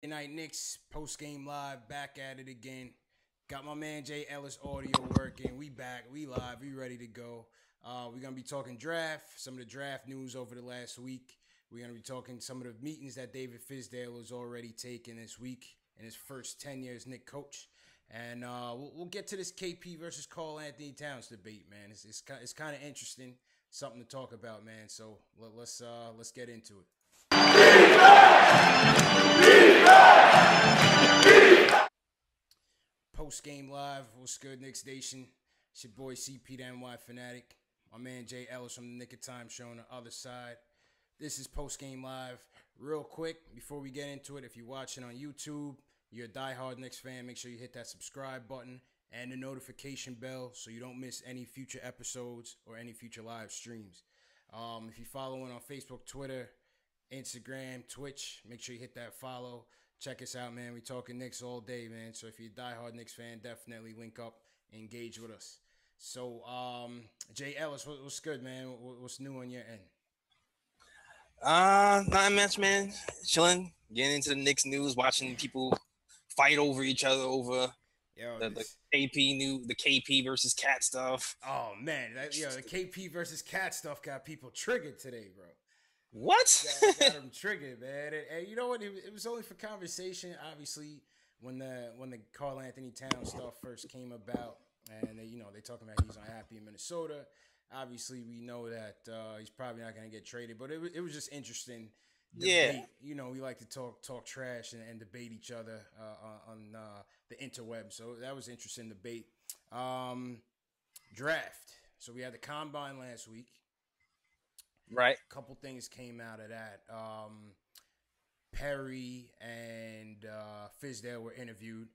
Good night, Knicks post game live, back at it again. Got my man Jay Ellis audio working. We back, we live, we ready to go. We're gonna be talking draft, some of the draft news over the last week. We're gonna be talking some of the meetings that David Fizdale has already taken this week in his first 10 years Knicks coach. And we'll get to this KP versus Karl Anthony Towns debate, man. It's kind of interesting, something to talk about, man. So let's get into it. Post game live, what's good, Knicks Nation? It's your boy CP the NY Fanatic. My man Jay Ellis from the Nick of Time Show on the other side. This is post game live. Real quick, before we get into it, if you're watching on YouTube, you're a diehard Knicks fan, make sure you hit that subscribe button and the notification bell so you don't miss any future episodes or any future live streams. If you're following on Facebook, Twitter, Instagram, Twitch, make sure you hit that follow. Check us out, man. We talking Knicks all day, man. So if you're a diehard Knicks fan, definitely link up, engage with us. So, Jay Ellis, what's good, man? What's new on your end? Not much, man. Chilling, getting into the Knicks news, watching people fight over each other over the KP versus Cat stuff. Oh man, the KP versus Cat stuff got people triggered today, bro. What? got them triggered, man. And you know what? It was only for conversation. Obviously, when the Karl Anthony Towns stuff first came about, and they talking about he's unhappy in Minnesota. Obviously, we know that he's probably not going to get traded, but it was just interesting. Debate. Yeah. We like to talk trash and debate each other on the interweb. So that was interesting debate. Draft. So we had the combine last week. Right. A couple things came out of that. Perry and Fizdale were interviewed.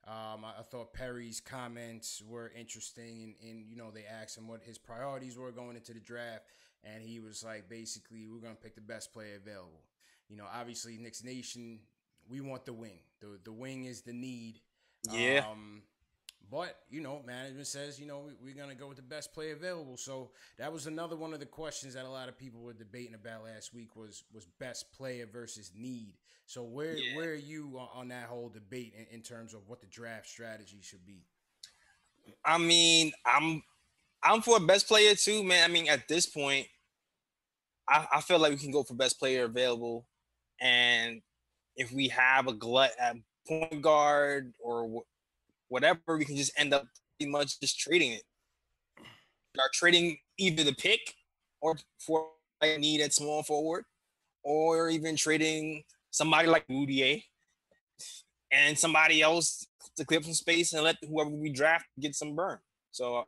I thought Perry's comments were interesting, and they asked him what his priorities were going into the draft, and he was like, basically, we're gonna pick the best player available. Obviously, Knicks Nation, we want the wing. The wing is the need. Yeah. But, management says, we're going to go with the best player available. So that was another one of the questions that a lot of people were debating about last week was best player versus need. So where are you on that whole debate in terms of what the draft strategy should be? I mean, I'm for best player too, man. I mean, at this point, I feel like we can go for best player available. And if we have a glut at point guard or whatever, we can just end up pretty much just trading it. Are trading either the pick or for a need at small forward, or even trading somebody like Boudier and somebody else to clear up some space and let whoever we draft get some burn. So,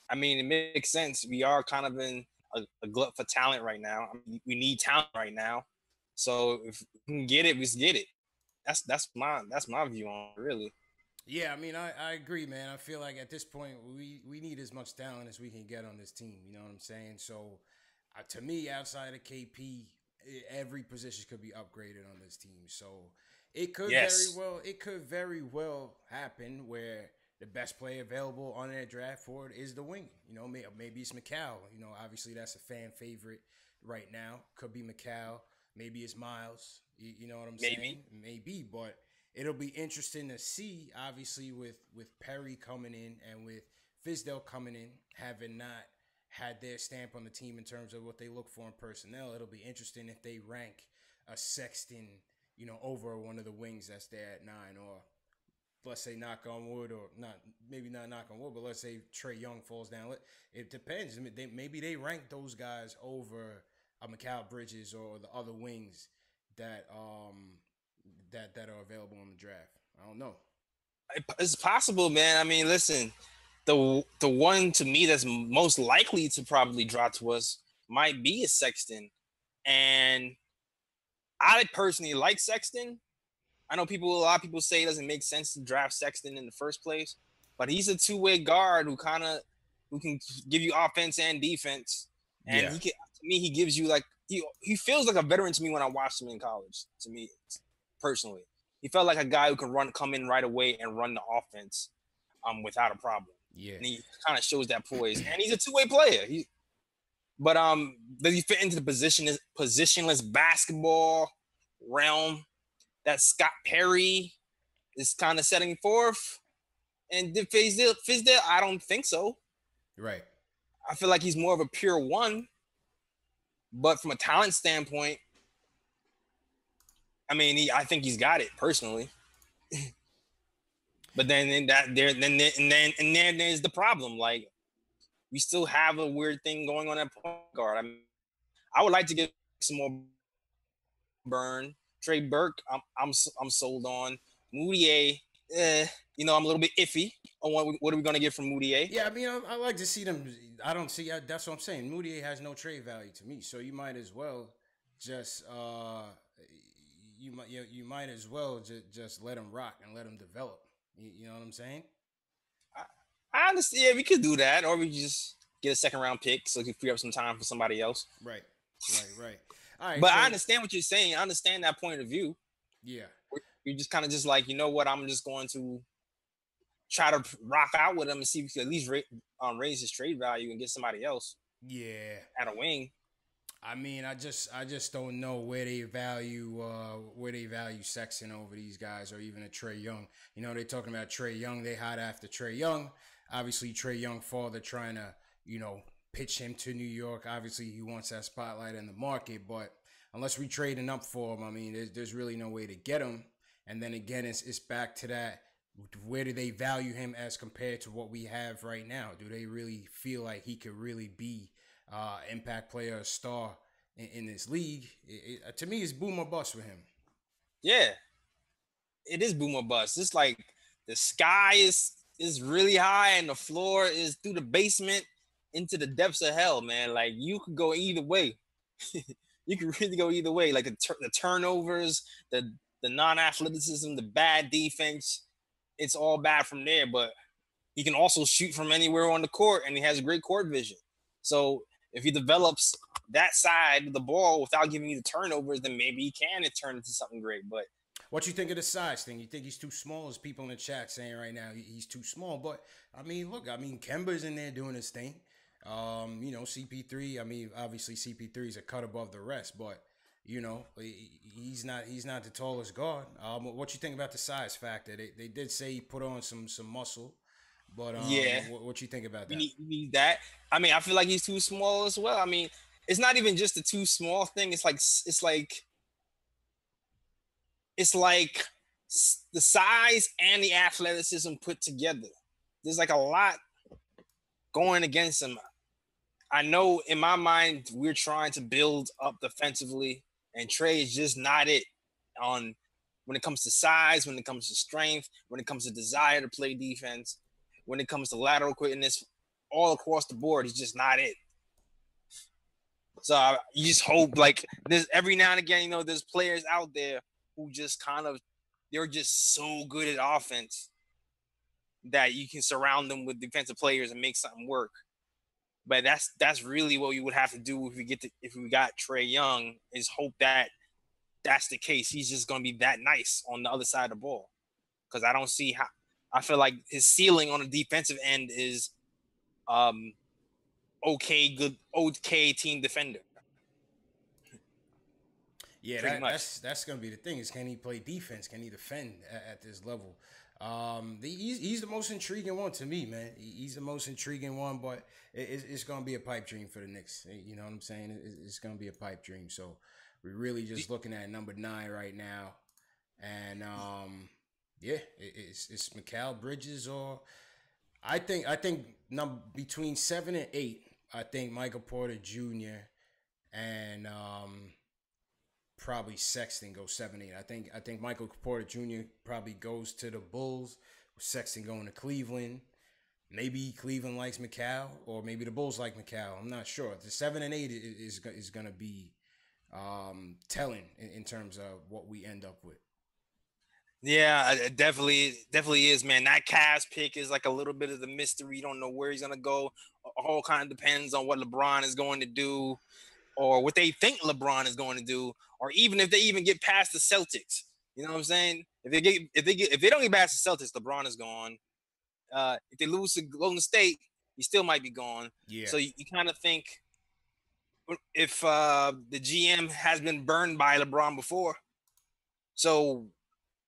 I mean, it makes sense. We are kind of in a glut for talent right now. I mean, we need talent right now. So if we can get it, we just get it. That's my view on it, really. Yeah, I mean, I agree, man. I feel like at this point, we need as much talent as we can get on this team. You know what I'm saying? So, to me, outside of KP, every position could be upgraded on this team. So, it could very well happen where the best player available on their draft board is the wing. Maybe it's McCall. Obviously that's a fan favorite right now. Could be McCall. Maybe it's Miles. You know what I'm saying? Maybe, but it'll be interesting to see, obviously, with Perry coming in and with Fizdale coming in, having not had their stamp on the team in terms of what they look for in personnel. It'll be interesting if they rank a Sexton, over one of the wings that's there at 9, or let's say knock on wood, or maybe not knock on wood, but let's say Trae Young falls down. It depends. I mean, maybe they rank those guys over a Mikal Bridges or the other wings that that are available in the draft. I don't know. It's possible, man. I mean, listen, the one to me that's most likely to probably drop to us might be a Sexton, and I personally like Sexton. I know a lot of people say it doesn't make sense to draft Sexton in the first place, but he's a two-way guard who can give you offense and defense, and he can. To me, he gives you like he feels like a veteran to me when I watched him in college. To me, personally, he felt like a guy who can come in right away and run the offense, without a problem. Yeah, and he kind of shows that poise, and he's a two-way player. But does he fit into the positionless basketball realm? that Scott Perry is kind of setting forth. And Fizdale, I don't think so. Right. I feel like he's more of a pure one. But from a talent standpoint, I mean, I think he's got it personally. But then there's the problem. Like, we still have a weird thing going on at point guard. I mean, I would like to get some more burn. Trey Burke, I'm sold on. Moutier, I'm a little bit iffy on what are we gonna get from Moutier. Yeah, I mean, I like to see them. I don't see. That's what I'm saying. Moutier has no trade value to me, so you might as well just you might as well just let him rock and let him develop. You know what I'm saying? I understand. Yeah, we could do that, or we just get a second round pick so we can free up some time for somebody else. Right. All right. But So I understand what you're saying. I understand that point of view. yeah. You're just kind of just like, you know what? I'm just going to try to rock out with him and see if we can at least raise his trade value and get somebody else. Yeah. At a wing. I mean, I just don't know where they value Sexton over these guys, or even a Trae Young. You know, they're talking about Trae Young. They hot after Trae Young. Obviously, Trae Young father trying to pitch him to New York. Obviously, he wants that spotlight in the market, but unless we trading up for him, I mean, there's really no way to get him. And then again, it's back to that. Where do they value him as compared to what we have right now? Do they really feel like he could really be impact player, a star in this league? To me, it's boom or bust for him. Yeah, it is boom or bust. It's like the sky is really high and the floor is through the basement into the depths of hell, man. Like, you could go either way. You could really go either way. Like the turnovers, the non-athleticism, the bad defense, it's all bad from there. But he can also shoot from anywhere on the court, and he has great court vision. So if he develops that side of the ball without giving you the turnovers, then maybe he can turn into something great. But what you think of the size thing? You think he's too small? As people in the chat saying right now, he's too small. But I mean, look, Kemba's in there doing his thing. CP3. I mean, obviously CP3 is a cut above the rest, but he's not the tallest guard. What you think about the size factor? They did say he put on some muscle, but yeah, what you think about that? We need that. I mean, I feel like he's too small as well. I mean, it's not even just a too small thing. It's like the size and the athleticism put together. There's like a lot going against him. I know in my mind we're trying to build up defensively, and Trae is just not it on when it comes to size, when it comes to strength, when it comes to desire to play defense, when it comes to lateral quickness, all across the board, he's just not it. So you just hope, like, there's every now and again, there's players out there who just they're just so good at offense that you can surround them with defensive players and make something work. But that's really what we would have to do if we got Trae Young, is hope that that's the case. He's just going to be that nice on the other side of the ball, because I don't see how. I feel like his ceiling on the defensive end is okay team defender. Yeah, that's gonna be the thing. Is, can he play defense? Can he defend at this level? He's the most intriguing one to me, man. He's the most intriguing one, but it's gonna be a pipe dream for the Knicks. You know what I'm saying? It's gonna be a pipe dream. So we're really just looking at number 9 right now, and it's Mikal Bridges, or I think between 7 and 8. I think Michael Porter Jr. and probably Sexton goes 7-8. I think Michael Porter Jr. probably goes to the Bulls, with Sexton going to Cleveland. Maybe Cleveland likes Mikal, or maybe the Bulls like Mikal. I'm not sure. The 7 and 8 is going to be telling in terms of what we end up with. Yeah, it definitely is, man. That Cavs pick is like a little bit of the mystery. You don't know where he's gonna go. All kind of depends on what LeBron is going to do, or what they think LeBron is going to do, or even if they even get past the Celtics. You know what I'm saying? If they don't get past the Celtics, LeBron is gone. If they lose to Golden State, he still might be gone. Yeah. So you kind of think, if the GM has been burned by LeBron before, So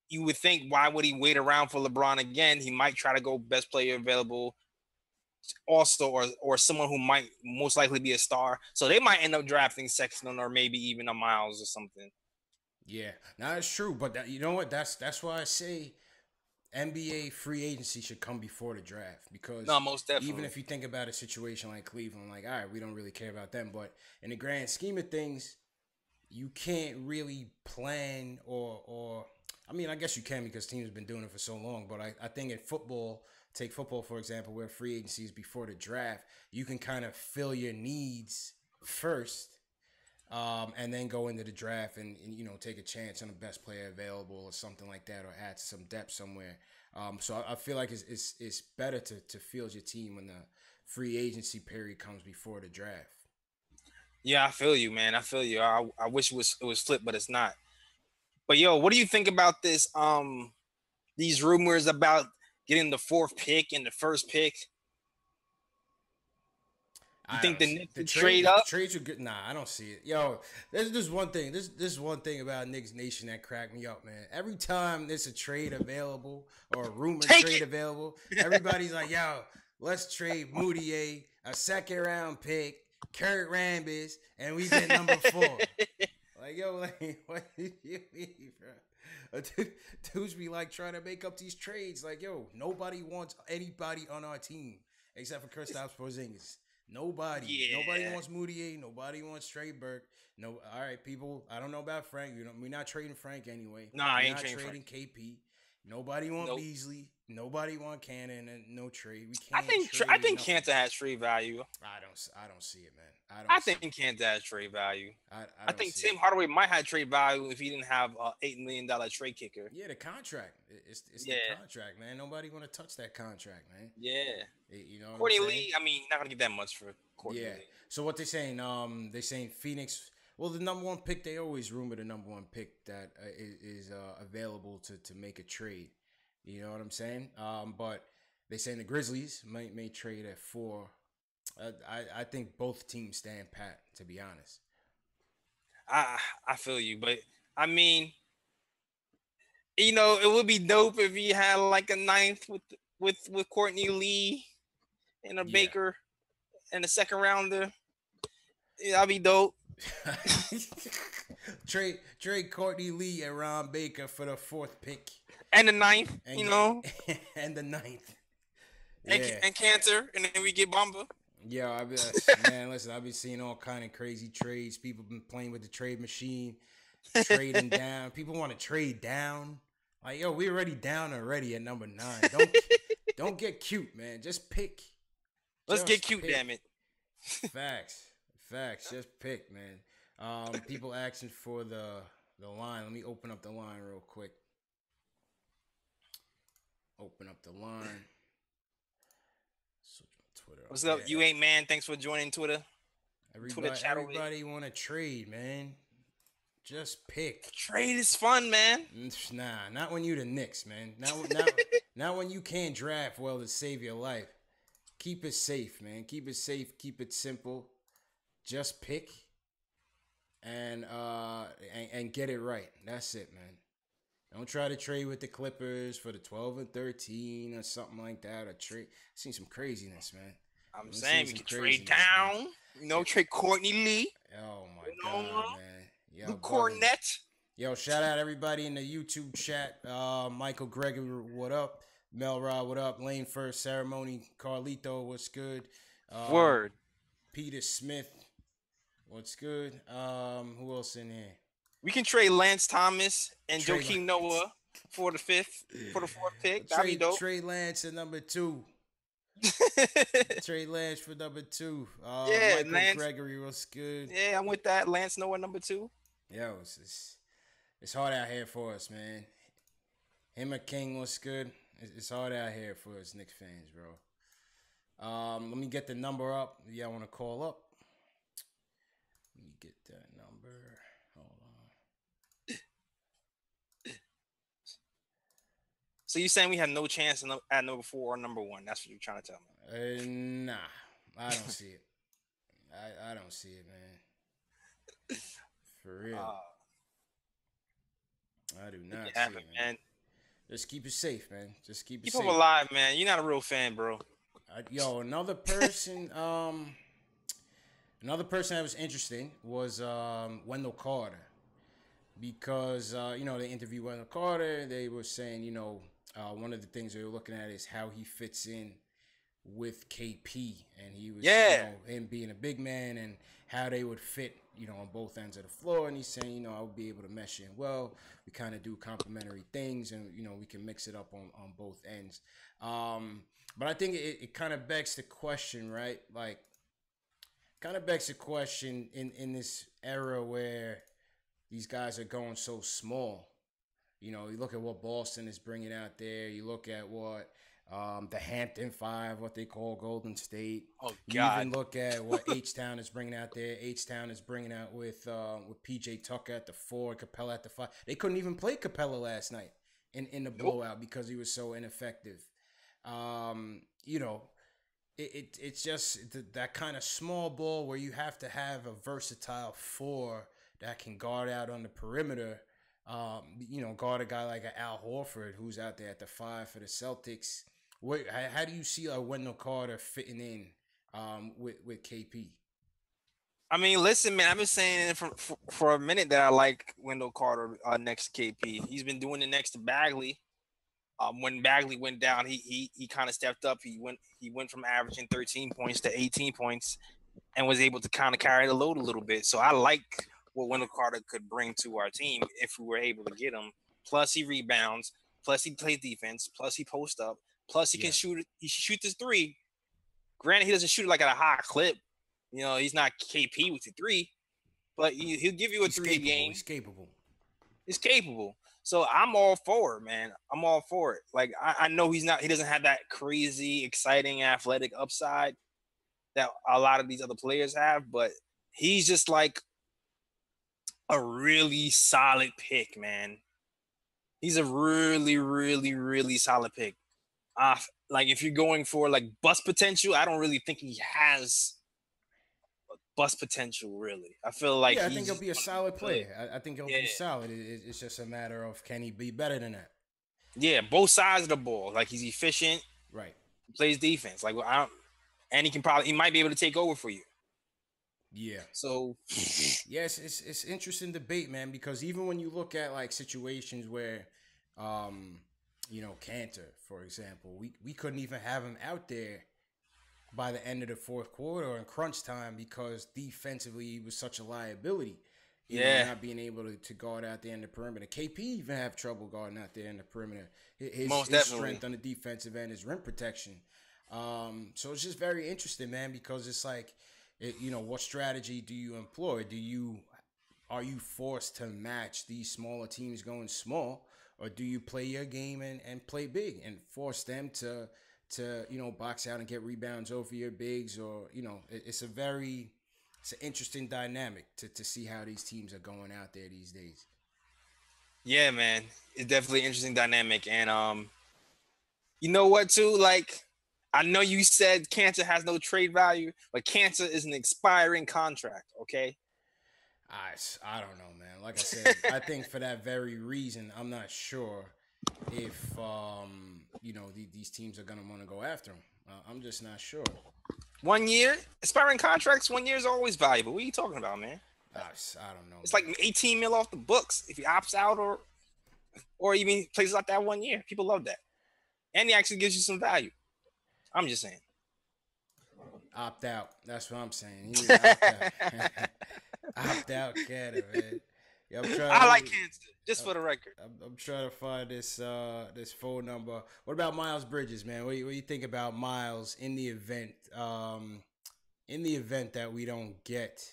you would think, why would he wait around for LeBron again? He might try to go best player available, all-star, or someone who might most likely be a star. So they might end up drafting Sexton or maybe even a Miles or something. Yeah, now that's true, but you know what? That's why I say NBA free agency should come before the draft, because No, most even definitely. if you think about a situation like Cleveland, like, all right, we don't really care about them, but in the grand scheme of things, you can't really plan or I mean, I guess you can because teams have been doing it for so long, but I think in football, take football for example, where free agency is before the draft, you can kind of fill your needs first, and then go into the draft and take a chance on the best player available or something like that, or add some depth somewhere. So I feel like it's better to field your team when the free agency period comes before the draft. Yeah, I feel you, man. I feel you. I wish it was flipped, but it's not. But yo, what do you think about this? These rumors about getting the fourth pick and the first pick. You I think don't the see it. Knicks would trade up? The trades are good. Nah, I don't see it. Yo, there's one thing. This one thing about Knicks Nation that cracked me up, man. Every time there's a trade available or a rumored Take trade it. available, everybody's like, "Yo, let's trade Moutier, a second round pick, Kurt Rambis, and we get number 4." Like, yo, like, what do you mean, bro? Dudes be like trying to make up these trades. Like, yo, nobody wants anybody on our team except for Kristaps Porzingis. Nobody Yeah. wants Moutier. Nobody wants Trey Burke. No, all right, people. I don't know about Frank. We're not trading Frank anyway. Nah, I We're ain't not trading Frank. trading KP. Nobody want Nope. Beasley. Nobody want Cannon, and no trade. We I can't think I trade think nothing. Cantor has trade value. I don't see it, man. I I don't see think it. Cantor has trade value. I I don't think see it. Tim Hardaway might have trade value if he didn't have a $8 million trade kicker. Yeah, the contract. It's the Yeah, contract, man. Nobody want to touch that contract, man. yeah. You know what I'm Courtney saying? Lee, I mean, not gonna get that much for Courtney Yeah. Lee. So what they saying? They saying Phoenix. Well, the number one pick. They always rumor the number one pick that is available to make a trade. You know what I'm saying? But they saying the Grizzlies may trade at 4. I think both teams stand pat. To be honest. I feel you, but I mean, it would be dope if he had like a ninth with Courtney Lee and a Yeah. Baker and a second rounder. Yeah, that'd be dope. Trade Courtney Lee and Ron Baker for the 4th pick. And the ninth, And and the 9th. Yeah. and Cantor, and then we get Bamba. Yo, man, listen, I've been seeing all kind of crazy trades. People been playing with the trade machine, trading down. People want to trade down. Like, yo, we already down already at number 9. Don't get cute, man. Just pick. Let's get Just cute, pick. damn it. Facts. Just pick, man. People asking for the line. Let me open up the line real quick. Open up the line. Switch my Twitter. What's up? Yeah. You ain't man. Thanks for joining Twitter. Everybody want to trade, man. Just pick. Trade is fun, man. Nah, not when you the Knicks, man. Not when you can't draft well to save your life. Keep it safe, man. Keep it safe. Keep it simple. Just pick and get it right. That's it, man. Don't try to trade with the Clippers for the 12 and 13 or something like that. Or trade. I've seen some craziness, man. I'm saying we can trade man. down. Trade Courtney Lee. Oh my god, man. Yo, Luke Cornett. Yo, shout out everybody in the YouTube chat. Michael Gregory, what up? Melrod, what up? Lane First Ceremony, Carlito, what's good? Word. Peter Smith, what's good? Who else in here? We can trade Lance Thomas and Trey Joakim Noah for the 4th pick. That'd be dope. Trey Lance at number 2. Trey Lance for number 2. Yeah, Michael Lance. Gregory, what's good? Yeah, I'm with that. Lance Noah number 2. Yo, it's hard out here for us, man. Him and King, what's good? It's hard out here for us Knicks fans, bro. Let me get the number up. Y'all want to call up? Let me get that number. Hold on. So you saying we have no chance at number 4 or number 1? That's what you're trying to tell me. Nah, I don't see it. I don't see it, man. For real. I do Make it not see happen, it, man. man. Just keep it safe, man. Just keep it Keep hope safe. alive, man. You're not a real fan, bro. Yo, another person that was interesting was Wendell Carter because they interviewed Wendell Carter. They were saying one of the things they were looking at is how he fits in with KP, and he was Yeah. him being a big man and how they would fit on both ends of the floor. And he's saying I would be able to mesh in well. We kind of do complementary things, and we can mix it up on both ends. But I think it kind of begs the question, right? Like, kind of begs the question in this era where these guys are going so small. You look at what Boston is bringing out there. You look at what the Hampton Five, what they call Golden State. Oh You God. even look at what H Town is bringing out there. H Town is bringing out with PJ Tucker at the 4, Capella at the 5. They couldn't even play Capella last night in the Nope. blowout because he was so ineffective. It's just that kind of small ball where you have to have a versatile 4 that can guard out on the perimeter. Guard a guy like Al Horford who's out there at the 5 for the Celtics. How do you see Wendell Carter fitting in with KP? I mean, listen, man. I've been saying it for a minute that I like Wendell Carter next to KP. He's been doing it next to Bagley. When Bagley went down, he kind of stepped up. He went from averaging 13 points to 18 points, and was able to kind of carry the load a little bit. So I like what Wendell Carter could bring to our team if we were able to get him. Plus he rebounds. Plus he plays defense. Plus he posts up. Plus he can shoot. He shoot his 3. Granted, he doesn't shoot it like at a high clip. He's not KP with the 3, but he'll give you a 3 game. He's capable. He's capable. So I'm all for it, man. I'm all for it. Like I know he doesn't have that crazy, exciting, athletic upside that a lot of these other players have, but he's just like a really solid pick, man. He's a really, really, really solid pick. Like if you're going for like bust potential, I don't really think he has bust potential. Really, I feel like I think he'll be a solid player. I think he'll Yeah. be solid. It's just a matter of can he be better than that? Yeah, both sides of the ball. Like he's efficient, Right. plays defense. Like and he might be able to take over for you. Yeah. So Yes, it's interesting debate, man, because even when you look at like situations where Cantor, for example, we couldn't even have him out there by the end of the fourth quarter or in crunch time because defensively he was such a liability. Not being able to guard out there in the perimeter. KP even have trouble guarding out there in the perimeter. His strength on the defensive end is rim protection. So it's just very interesting, man, because it's like, what strategy do you employ? Are you forced to match these smaller teams going small, or do you play your game and play big and force them to box out and get rebounds over your bigs? Or it's an interesting dynamic to see how these teams are going out there these days. yeah, man, it's definitely an interesting dynamic. And you know what too? Like, I know you said Cancer has no trade value, but Cancer is an expiring contract. Okay. I don't know, man. Like I said, I think for that very reason, I'm not sure if these teams are gonna want to go after him. I'm just not sure. 1 year expiring contracts. 1 year is always valuable. What are you talking about, man? I don't know. It's like 18 mil off the books if he opts out or even plays like that 1 year. People love that, and he actually gives you some value. I'm just saying. Opt out. That's what I'm saying. He need to opt out. Opt out, Canada, man. Yeah, I like Cancer, just for the record. I'm trying to find this phone number. What about Miles Bridges, man? What do you think about Miles in the event that we don't get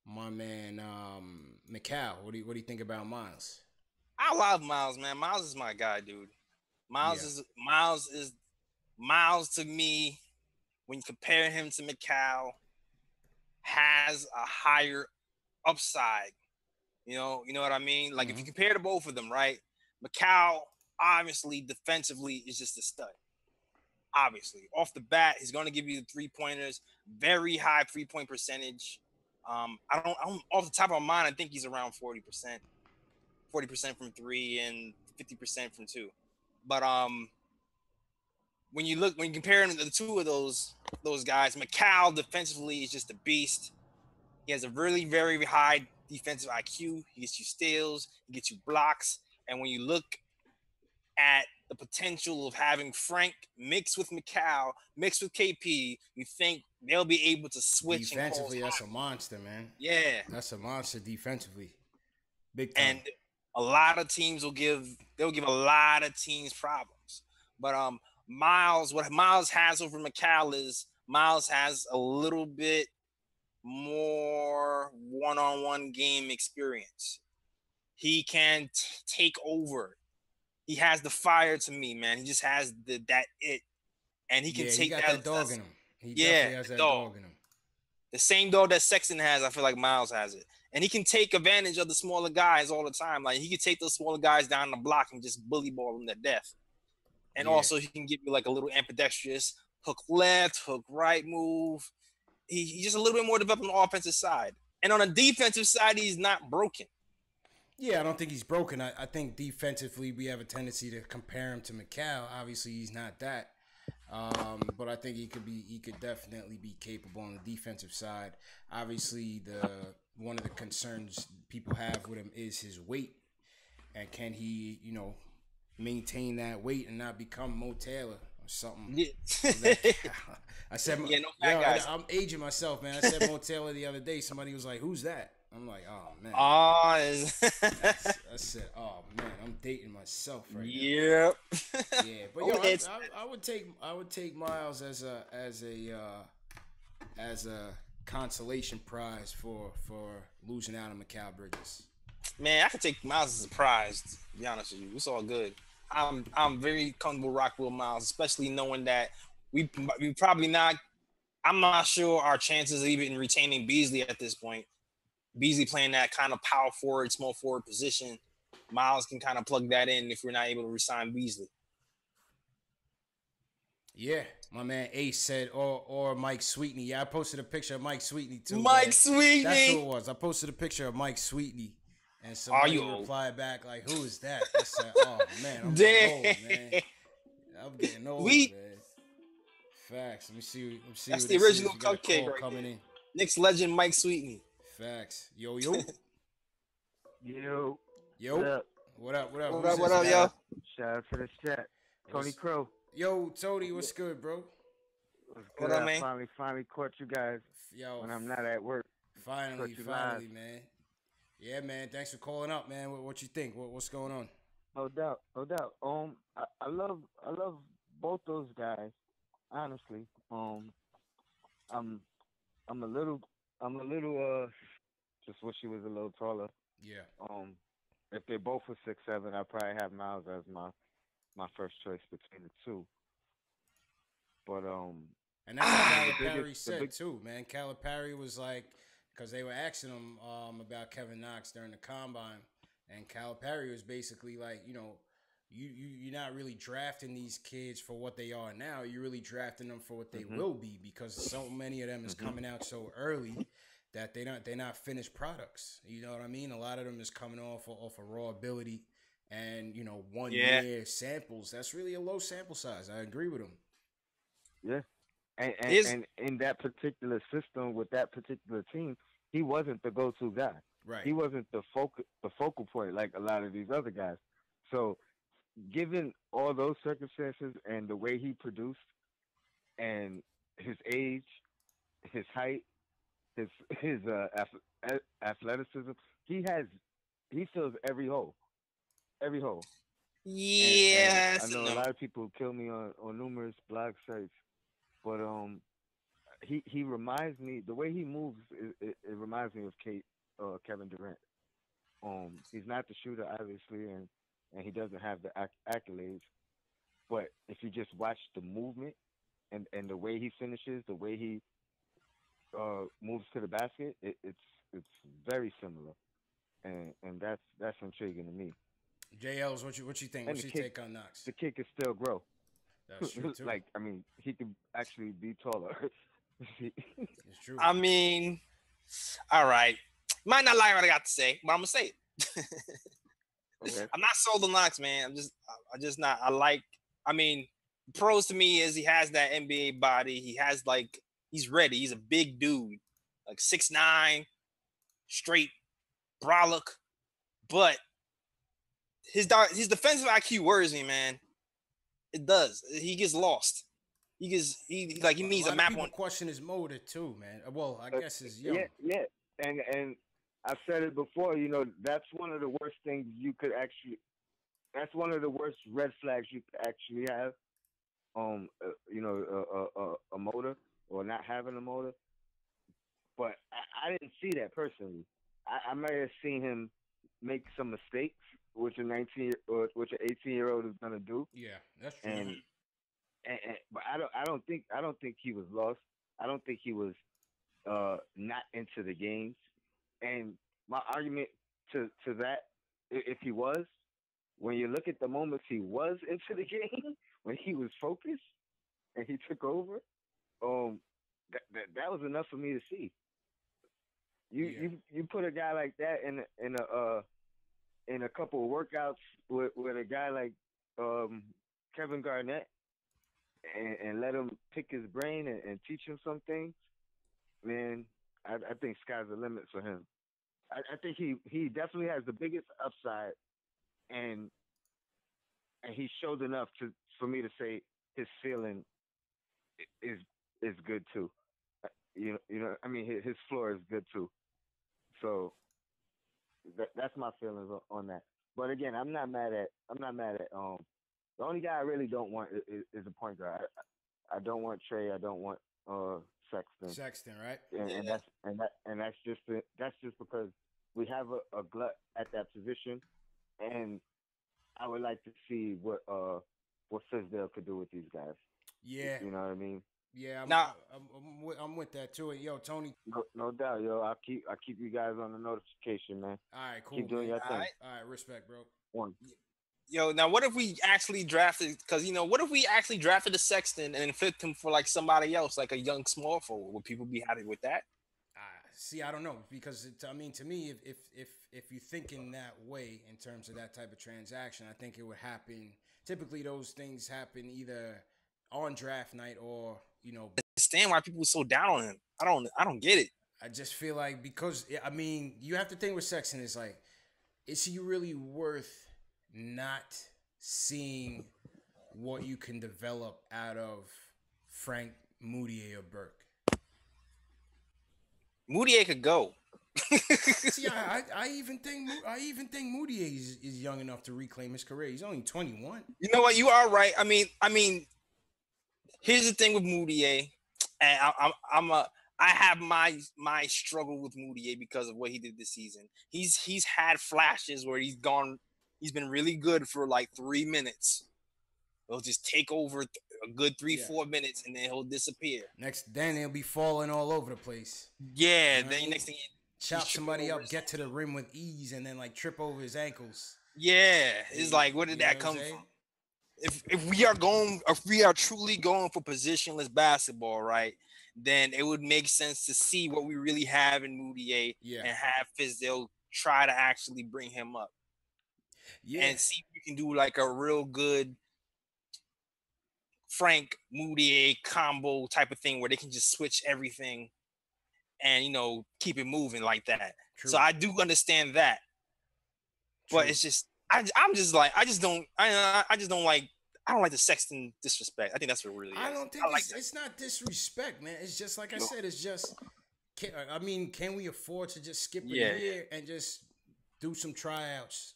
my man McCall? What do you think about Miles? I love Miles, man. Miles is my guy, dude. Miles to me. When you compare him to McCall, has a higher upside. You know what I mean? Like if you compare the both of them, right? McCall obviously defensively is just a stud. Obviously, off the bat, he's going to give you the 3-pointers, very high 3-point percentage. I don't off the top of my mind, I think he's around 40%, 40% from 3 and 50% from 2. But when you compare the two of those guys, McCall defensively is just a beast. He has a really very high defensive IQ. He gets you steals, he gets you blocks, and when you look at the potential of having Frank mixed with McCall, mixed with KP, you think they'll be able to switch defensively. and That's a monster, man. Yeah, that's a monster defensively, big time. And a lot of teams they'll give a lot of teams problems. But Miles, what Miles has over McCall is Miles has a little bit more one-on-one game experience. He can take over. He has the fire to me, man. He just has that it, and he can take he got that dog in him. He definitely has that dog in him. The same dog that Sexton has, I feel like Miles has it. And he can take advantage of the smaller guys all the time. Like, he can take those smaller guys down the block and just bully ball them to death. And also, he can give you like a little ambidextrous hook left, hook right move. He's just a little bit more developed on the offensive side. And on the defensive side, he's not broken. Yeah, I don't think he's broken. I think defensively, we have a tendency to compare him to McCall. Obviously, he's not that. But I think he could definitely be capable on the defensive side. Obviously, one of the concerns people have with him is his weight, and can he, maintain that weight and not become Mo Taylor or something? Yeah. I said, no fat guys. I'm aging myself, man. I said Mo Taylor the other day. Somebody was like, "Who's that?" I'm like, "Oh man." I said, "Oh man, I'm dating myself right now." Yep. Yeah, but I would take Miles as a consolation prize for losing out on Mikal Bridges. Man, I could take Miles as a prize. To be honest with you, it's all good. I'm very comfortable rocking with Miles, especially knowing that we probably not. I'm not sure our chances of even retaining Beasley at this point. Beasley playing that kind of power forward, small forward position. Miles can kind of plug that in if we're not able to resign Beasley. Yeah, my man Ace said, or Mike Sweetney. Yeah, I posted a picture of Mike Sweetney too. Mike Sweetney. That's who it was. I posted a picture of Mike Sweetney, and somebody replied back like, "Who is that?" I said, "Oh man, I'm getting old, man. I'm getting old, man." Facts. Let me see. That's the original cupcake right coming in. Knicks legend Mike Sweetney. Facts. Yo. What up, yo? Shout out to the chat. Tony Crow. Yo, Tony, what's good, bro? What's good? What up, man? I finally caught you guys when I'm not at work. Finally, man. Yeah, man. Thanks for calling up, man. What you think? What's going on? No doubt. I love both those guys. Honestly, I'm a little just wish he was a little taller. Yeah. If they both were 6'7", I'd probably have Miles as my first choice between the two. But and that's what Calipari said too, man. Calipari was like, because they were asking him about Kevin Knox during the combine, and Calipari was basically like, you're not really drafting these kids for what they are now. You're really drafting them for what they will be, because so many of them is coming out so early that they're not finished products. You know what I mean? A lot of them is coming off of raw ability, and 1 year samples. That's really a low sample size. I agree with him. Yeah, and in that particular system with that particular team, he wasn't the go-to guy. Right. He wasn't the focal point like a lot of these other guys. So, given all those circumstances and the way he produced, and his age, his height, his athleticism, he fills every hole. Every hole. Yes. And I know a lot of people kill me on numerous blog sites, but he reminds me, the way he moves, it reminds me of Kevin Durant. He's not the shooter, obviously, and he doesn't have the accolades, but if you just watch the movement and the way he finishes, the way he moves to the basket, it's very similar, and that's intriguing to me. JL's, what you think? What's your take on Knox? The kid can still grow. That's true too. He could actually be taller. It's true. I mean, all right. Might not like what I got to say, but I'm gonna say it. Okay. I'm not sold on Knox, man. I'm just not. I mean, pros to me is he has that NBA body. He has like, he's ready. He's a big dude, like 6'9", straight brolic. But his defensive IQ worries me, man. It does. He gets lost. He A needs a lot of map people on. question his motor too, man. Well, I guess his young. Yeah. And I've said it before. That's one of the worst things you could actually. That's one of the worst red flags you could actually have. A motor or not having a motor. But I didn't see that personally. I might have seen him make some mistakes, which a 19 or which an 18-year-old is gonna do, Yeah, that's true. and, but I don't think he was lost. I don't think he was not into the games. And my argument to that, if he was, when you look at the moments he was into the game, when he was focused and he took over, um, that was enough for me to see. You Yeah, you put a guy like that in a couple of workouts with a guy like um Kevin Garnett and let him pick his brain and teach him some things, man. I think sky's the limit for him. I think he definitely has the biggest upside, and he showed enough to for me to say his ceiling is is good too. I mean his floor is good too. So that's my feelings on that. But again, I'm not mad at the only guy I really don't want is a point guard. I don't want Trae. I don't want Sexton, Sexton, right? and Yeah. that's just because we have a glut at that position, and I would like to see what Fizdale could do with these guys. Yeah, You know what I mean? yeah. Now, I'm with that too. And yo, Tony. No doubt, yo. I keep you guys on the notification, man. All right, cool, Keep doing man. your all thing. right. All right, respect, bro. One. Yo, now what if we actually drafted? Because what if we actually drafted a Sexton and flipped him for like somebody else, like a young small forward? Would people be happy with that? See, I don't know because I mean, to me, if you're thinking that way in terms of that type of transaction, I think it would happen. Typically, those things happen either on draft night or Understand why people are so down on him? I don't get it. I just feel like because I mean, you have to think with Sexton is like, is he really worth not seeing what you can develop out of Frank Moutier or Burke? Moutier could go. See, I even think Moutier is young enough to reclaim his career. He's only 21. You know what? You are right. I mean, here's the thing with Moutier, and I have my struggle with Moutier because of what he did this season. He's had flashes where he's been really good for like 3 minutes. He'll just take over a good three, Yeah. 4 minutes, and then he'll disappear. Then they'll be falling all over the place. Yeah. You know what I Then mean? next thing, Chop he's tripping somebody over up, his get to the rim with ease, and then like trip over his ankles. Yeah, it's like, where did You know that what I'm come saying? from? If we are truly going for positionless basketball, right, then it would make sense to see what we really have in Moutier Yeah. and have Fizdale try to actually bring him up Yeah. and see if we can do like a real good Frank Moutier combo type of thing where they can just switch everything and keep it moving like that. True. So I do understand that, but True. it's just I'm just like I don't like the Sexton disrespect. I think that's what it really is. I don't think it's not disrespect, man. It's just like I said. It's just, can we afford to just skip a year and just do some tryouts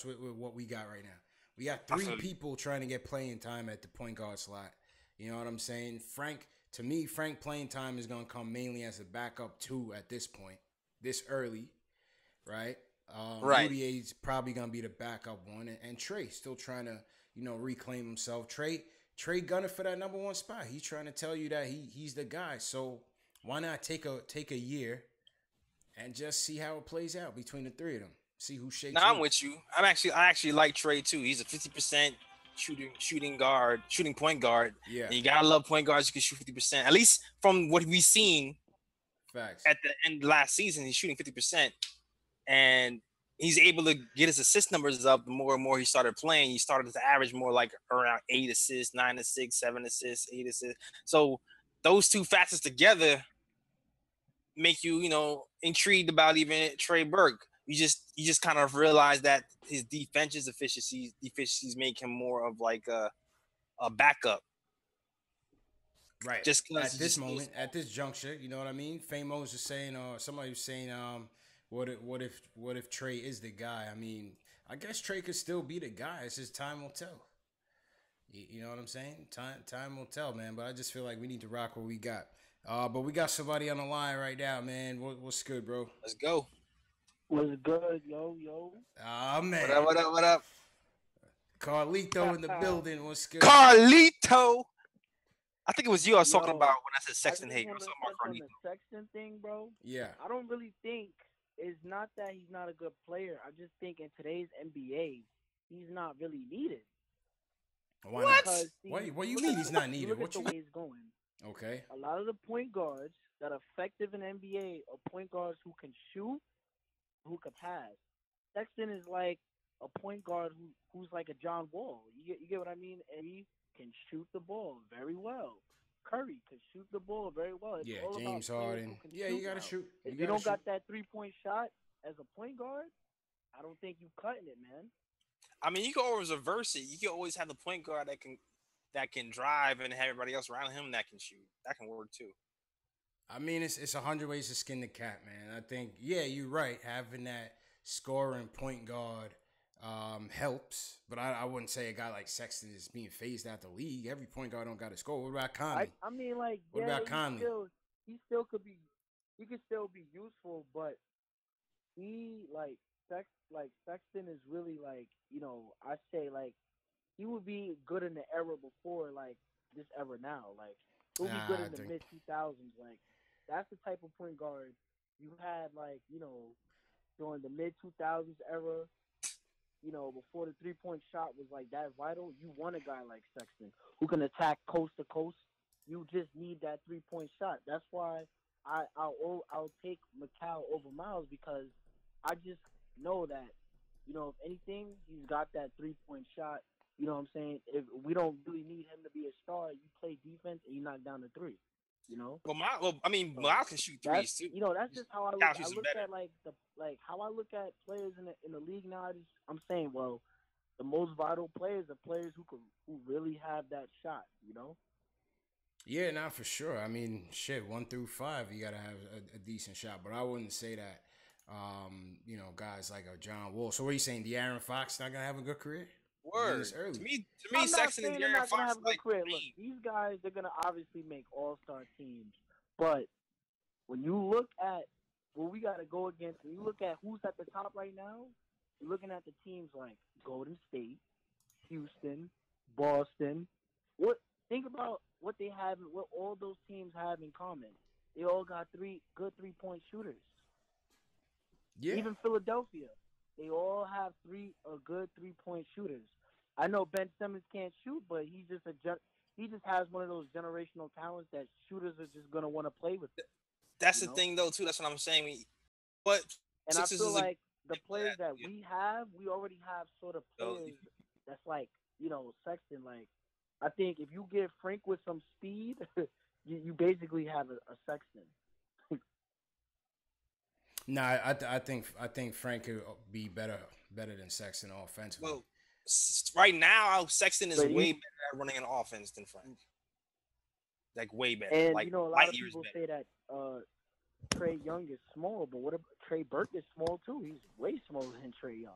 with what we got right now? We got three people trying to get playing time at the point guard slot. You know what I'm saying? To me, Frank playing time is going to come mainly as a backup two at this point, this early, right? Right. Moutier's probably going to be the backup one, and Trae still trying to reclaim himself. Trae gunning for that number one spot. He's trying to tell you that he's the guy. So why not take a year and just see how it plays out between the three of them? See who shakes. No, I'm with you. I actually like Trae too. He's a 50% shooting point guard. Yeah. And you gotta love point guards who can shoot 50%. At least from what we've seen Facts. at the end of last season, he's shooting 50%. And he's able to get his assist numbers up. The more and more he started playing, he started to average more like around 8 assists, 9 assists, 7 assists, 8 assists. So those two factors together make you, intrigued about even Trey Burke. You just kind of realize that his defensive deficiencies make him more of like a backup. Right. Just because At this moment, at this juncture, you know what I mean? Famo was just saying, somebody was saying, what if Trey is the guy? I mean, I guess Trey could still be the guy. It's just time will tell. You know what I'm saying? Time will tell, man. But I just feel like we need to rock what we got. But we got somebody on the line right now, man. What's good, bro? Let's go. What's good, yo? Ah, man. What up? What up? What up? Carlito in the building. What's good? Carlito. I think it was you I was talking about when I said Sexton hate. I was talking about on Carlito. the Sexton thing, bro. Yeah. I don't really think it's not that he's not a good player. I just think in today's NBA, he's not really needed. Why What? not? What do you mean he's not needed? Look What at the you way he's going. Okay. A lot of the point guards that are effective in NBA are point guards who can shoot, who can pass. Sexton is like a point guard who's like a John Wall. You get what I mean? And he can shoot the ball very well. Curry can shoot the ball very well. It's Yeah, all James about players Harden. who can Yeah, you gotta now. shoot. If you don't got that 3-point shot as a point guard, I don't think you cutting it, man. I mean, you can always reverse it. You can always have the point guard that can drive and have everybody else around him that can shoot. That can work too. I mean, it's 100 ways to skin the cat, man. I think, yeah, you're right. Having that scoring point guard helps, but I wouldn't say a guy like Sexton is being phased out the league. Every point guard don't got to score. What about Conley? I mean, like, What yeah, about Conley? he still could be useful, but Sexton is really like, I say like he would be good in the era before like this era now. Like he'll be good in the mid 2000s. Like that's the type of point guard you had like, during the mid 2000s era. Before the 3-point shot was like that vital, you want a guy like Sexton who can attack coast to coast. You just need that 3-point shot. That's why I'll take McCall over Miles because I just know that, if anything, he's got that 3-point shot. You know what I'm saying? If we don't really need him to be a star, you play defense and you knock down the 3. Well, Miles can shoot threes too. That's just how I look. I look at how I look at players in the league now. I'm saying, well, the most vital players are players who really have that shot. Yeah, not for sure. I mean, shit, 1 through 5, you gotta have a decent shot. But I wouldn't say that. Guys like a John Wall. So what are you saying? De'Aaron Fox not gonna have a good career? Word. To me, Sexton and De'Aaron Fox have a good career. Look, these guys, they're gonna obviously make all-star teams. But when you look at what we gotta go against, when you look at who's at the top right now, you're looking at the teams like Golden State, Houston, Boston. Think about what they have, what all those teams have in common. They all got 3 good 3-point shooters. Yeah. Even Philadelphia, they all have 3 good 3-point shooters. I know Ben Simmons can't shoot, but he just has one of those generational talents that shooters are just gonna want to play with. That's the thing, though, too. That's what I'm saying. But I feel like the players that we already have sort of players that's like, Sexton. Like, I think if you give Frank with some speed, you basically have a Sexton. Nah, I think Frank could be better than Sexton offensively. Well, right now, Sexton is way better at running an offense than Frank. Like, way better. And, like, a lot of people say that Trae Young is small, but what about Trey Burke is small, too? He's way smaller than Trae Young.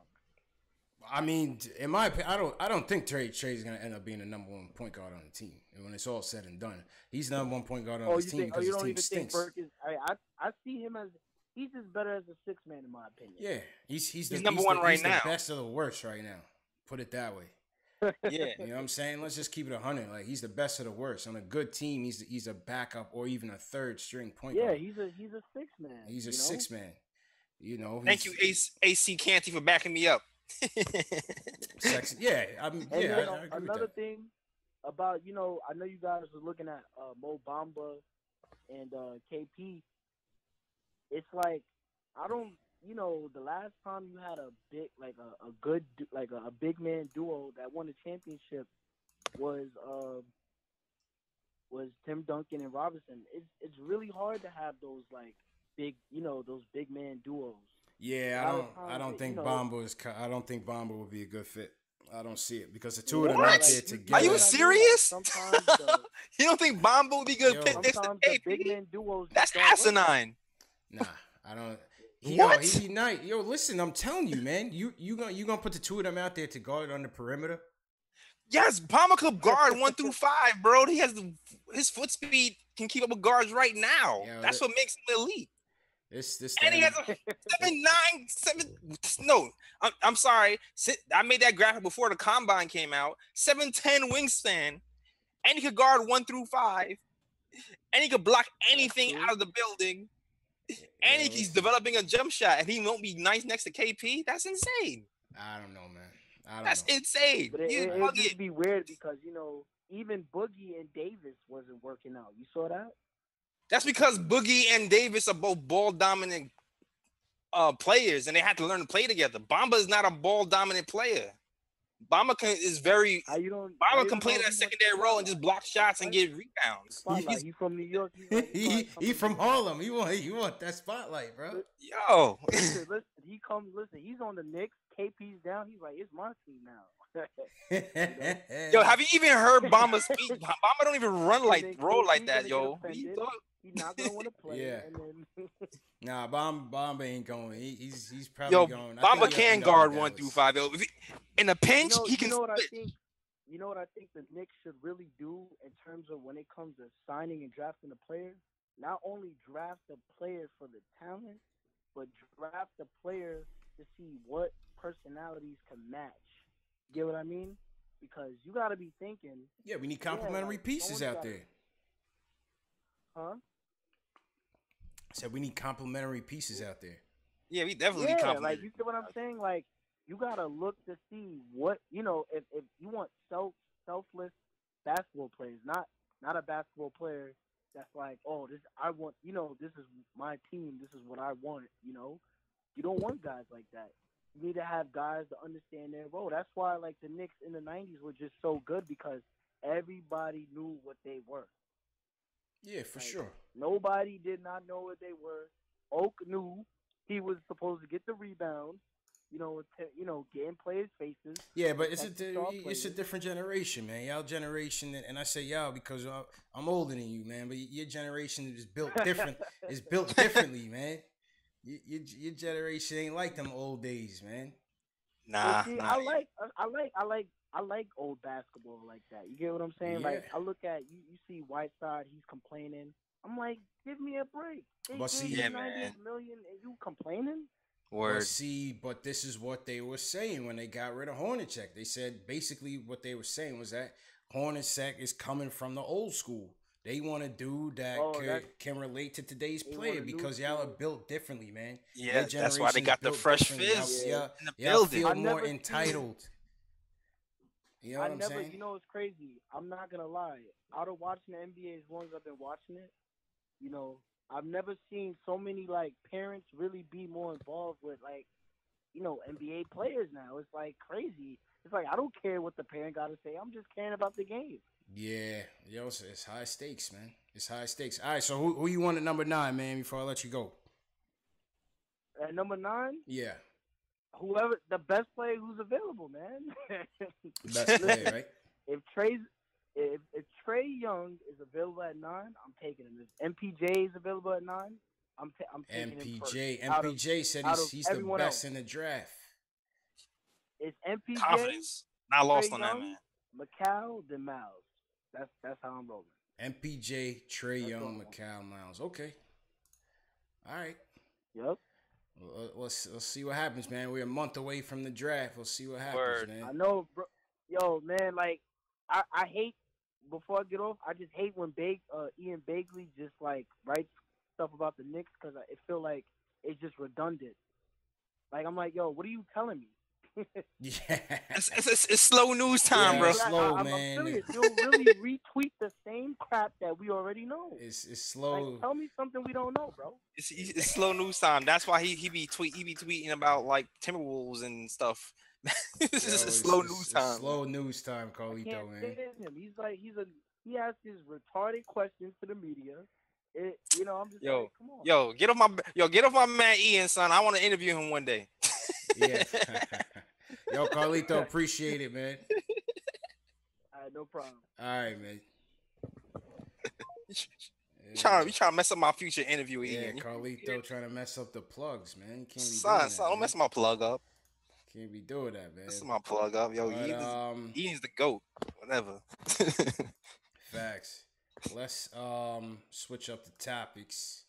I mean, in my opinion, I don't think Trey's going to end up being the number 1 point guard on the team. And when it's all said and done, he's the number 1 point guard on his team because his team stinks. Burke is, I see him as he's just better as a 6 man in my opinion. Yeah, he's number 1 right now. He's the best of the worst right now. Put it that way. Yeah, you know what I'm saying? Let's just keep it 100. Like, he's the best of the worst. On a good team, he's a backup or even a 3rd string point guard. Yeah, he's a 6 man. He's a 6 man. Thank you, AC Canty, for backing me up. Sexy. Yeah, I agree another with that. thing about I know you guys were looking at Mo Bamba and KP. It's like I don't the last time you had a big, like a good, like a big man duo that won the championship was Tim Duncan and Robinson. It's really hard to have those like big, those big man duos. Yeah, A lot of I times, don't think I don't think Bomba would be a good fit. I don't see it because the two of them What? out there Are you know you together. what I mean? Like serious? sometimes the You don't think Bomba would be good Yo. fit next to sometimes the big KP? man duos That's just don't work. asinine. Nah, I don't. What? He be nice. Yo, listen, I'm telling you, man. You gonna put the two of them out there to guard on the perimeter? Yes, Bomba could guard 1 through 5, bro. He has his foot speed can keep up with guards right now. Yo, That's what makes him elite. this And he has a 7'9", 7. No, I'm sorry. I made that graphic before the combine came out. 7'10" wingspan, and he could guard 1 through 5, and he could block anything out of the building. And he's developing a jump shot, and he won't be nice next to KP. That's insane. I don't know, man. I don't That's know. insane. But it'd just be weird because even Boogie and Davis wasn't working out. You saw that? That's because Boogie and Davis are both ball dominant players, and they had to learn to play together. Bamba is not a ball dominant player. Bamba can play that secondary role and just block shots and get rebounds. He's from New York. He from Harlem. He want that spotlight, bro. Yo, listen. He's on the Knicks. KP's down. He's like, it's my team now. Yo, have you even heard Bamba speak? Bamba don't even roll like that, yo. He's not gonna want to play. Yeah. And then Nah, Bamba ain't going. He's probably going. Bamba can guard 1 through 5. Yo, in a pinch, he can. You know what I think? You know what I think the Knicks should really do in terms of when it comes to signing and drafting a player? Not only draft a player for the talent, but draft a player to see what personalities can match. You get what I mean? Because you got to be thinking. Yeah, we need complementary pieces out there. Huh? I said we need complementary pieces out there. Yeah, we definitely need complementary. Like, you get what I'm saying? Like, you got to look to see what, if you want selfless basketball players, not a basketball player that's like, oh, this is my team, this is what I want, You don't want guys like that. You need to have guys to understand their role. That's why, like, the Knicks in the 90s were just so good because everybody knew what they were. Yeah, for sure. Nobody did not know what they were. Oak knew he was supposed to get the rebound, get in players' faces. Yeah, but it's a different generation, man. Y'all generation, and I say y'all because I'm older than you, man. But your generation is built different. It's built differently, man. Your generation ain't like them old days, man. Nah, see, nah. I like old basketball like that. You get what I'm saying? Yeah. Like, I look at you see Whiteside, he's complaining. I'm like, give me a break. They gave you $98 million and you complaining? Word. But this is what they were saying when they got rid of Hornacek. They said basically what they were saying was that Hornacek is coming from the old school. They want a dude that can relate to today's player because y'all are built differently, man. Yeah, that's why they got the fresh fizz. Y'all feel more entitled. You know what I'm saying? You know, it's crazy. I'm not going to lie. Out of watching the NBA as long as I've been watching it, I've never seen so many, like, parents really be more involved with, like, NBA players now. It's, like, crazy. It's like, I don't care what the parent got to say. I'm just caring about the game. Yeah. Yo, it's high stakes, man. It's high stakes. All right, so who you want at number 9, man, before I let you go? At number 9? Yeah. Whoever, the best player who's available, man. Best player, right? If Trae Young is available at 9, I'm taking him. If MPJ is available at 9, I'm taking him first. MPJ said he's the best in the draft. It's MPJ. Confidence. Not lost Trae on Young, that, man. Macau, then Miles. That's how I'm rolling. MPJ, Trae Young, Macau, Miles. Okay. All right. Yep. Let's see what happens, man. We're a month away from the draft. We'll see what happens, man. I know, bro. Yo, man, like, I hate, before I get off, I just hate when Ian Begley just, like, writes stuff about the Knicks because it feel like it's just redundant. Like, I'm like, yo, what are you telling me? Yeah. It's slow news time, Yeah, bro. it's slow, I'm man. serious. You'll really retweet the same crap that we already know. It's Like, slow. tell me something we don't know, bro. It's slow news time. That's why he be tweeting about like Timberwolves and stuff. This Yo, is slow news it's time, man. slow news time, I can't Carlito, man. stand him. He asks his retarded questions to the media. I'm just like, come on. Get off my man Ian, son. I want to interview him one day. Yeah. Yo, Carlito, appreciate it, man. All right, no problem. All right, man. You trying to mess up my future interview, Yeah, Ian. Carlito trying to mess up the plugs, man. You can't be Son, doing that, don't man. mess my plug up. Can't be doing that, man. Mess my plug up, yo. But, Ian's the GOAT. Whatever. Facts. Let's switch up the topics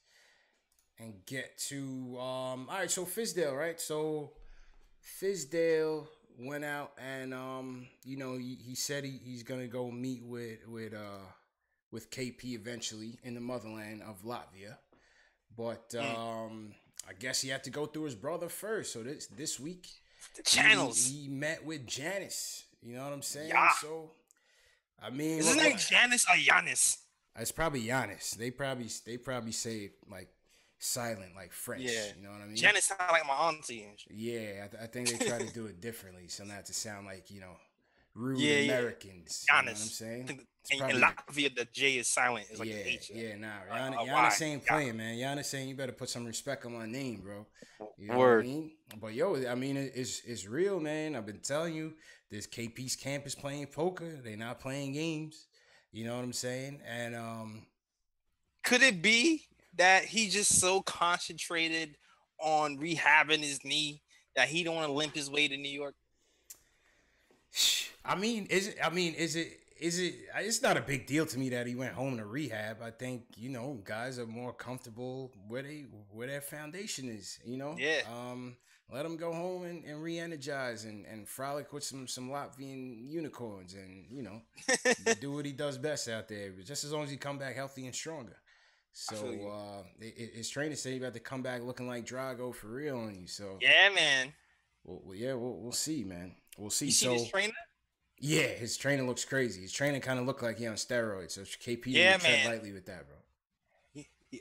and get to all right, so Fizdale, right? So Fizdale went out and he said he's gonna go meet with KP eventually in the motherland of Latvia. But I guess he had to go through his brother first. So this week The channels. he met with Janice. You know what I'm saying? Yeah. So I mean, Is his name Janice or Giannis? it's probably Giannis. They probably say like silent, like French. Yeah. You know what I mean? Janice sound like my auntie and shit. Yeah, I think they try to do it differently, so not to sound like rude Yeah, yeah. Americans. You know what I'm Giannis. saying? In probably- Latvia, the J is silent. It's like yeah, the H. Giannis ain't playing, man. Giannis saying you better put some respect on my name, bro. You know Word. What I mean? But yo, I mean it's real, man. I've been telling you, this KP's camp is playing poker. They're not playing games. You know what I'm saying? And Could it be that he just so concentrated on rehabbing his knee that he don't want to limp his way to New York? I mean, is it? It's not a big deal to me that he went home to rehab. I think guys are more comfortable where their foundation is. Yeah. Let him go home and re-energize and frolic with some Latvian unicorns and do what he does best out there. Just as long as he come back healthy and stronger. So his trainer said he about to come back looking like Drago for real on you. So Yeah, man. we'll see, man. We'll see. You see his trainer? Yeah, his trainer looks crazy. His trainer kind of looked like he on steroids. So KP Yeah, tread man. lightly with that, bro.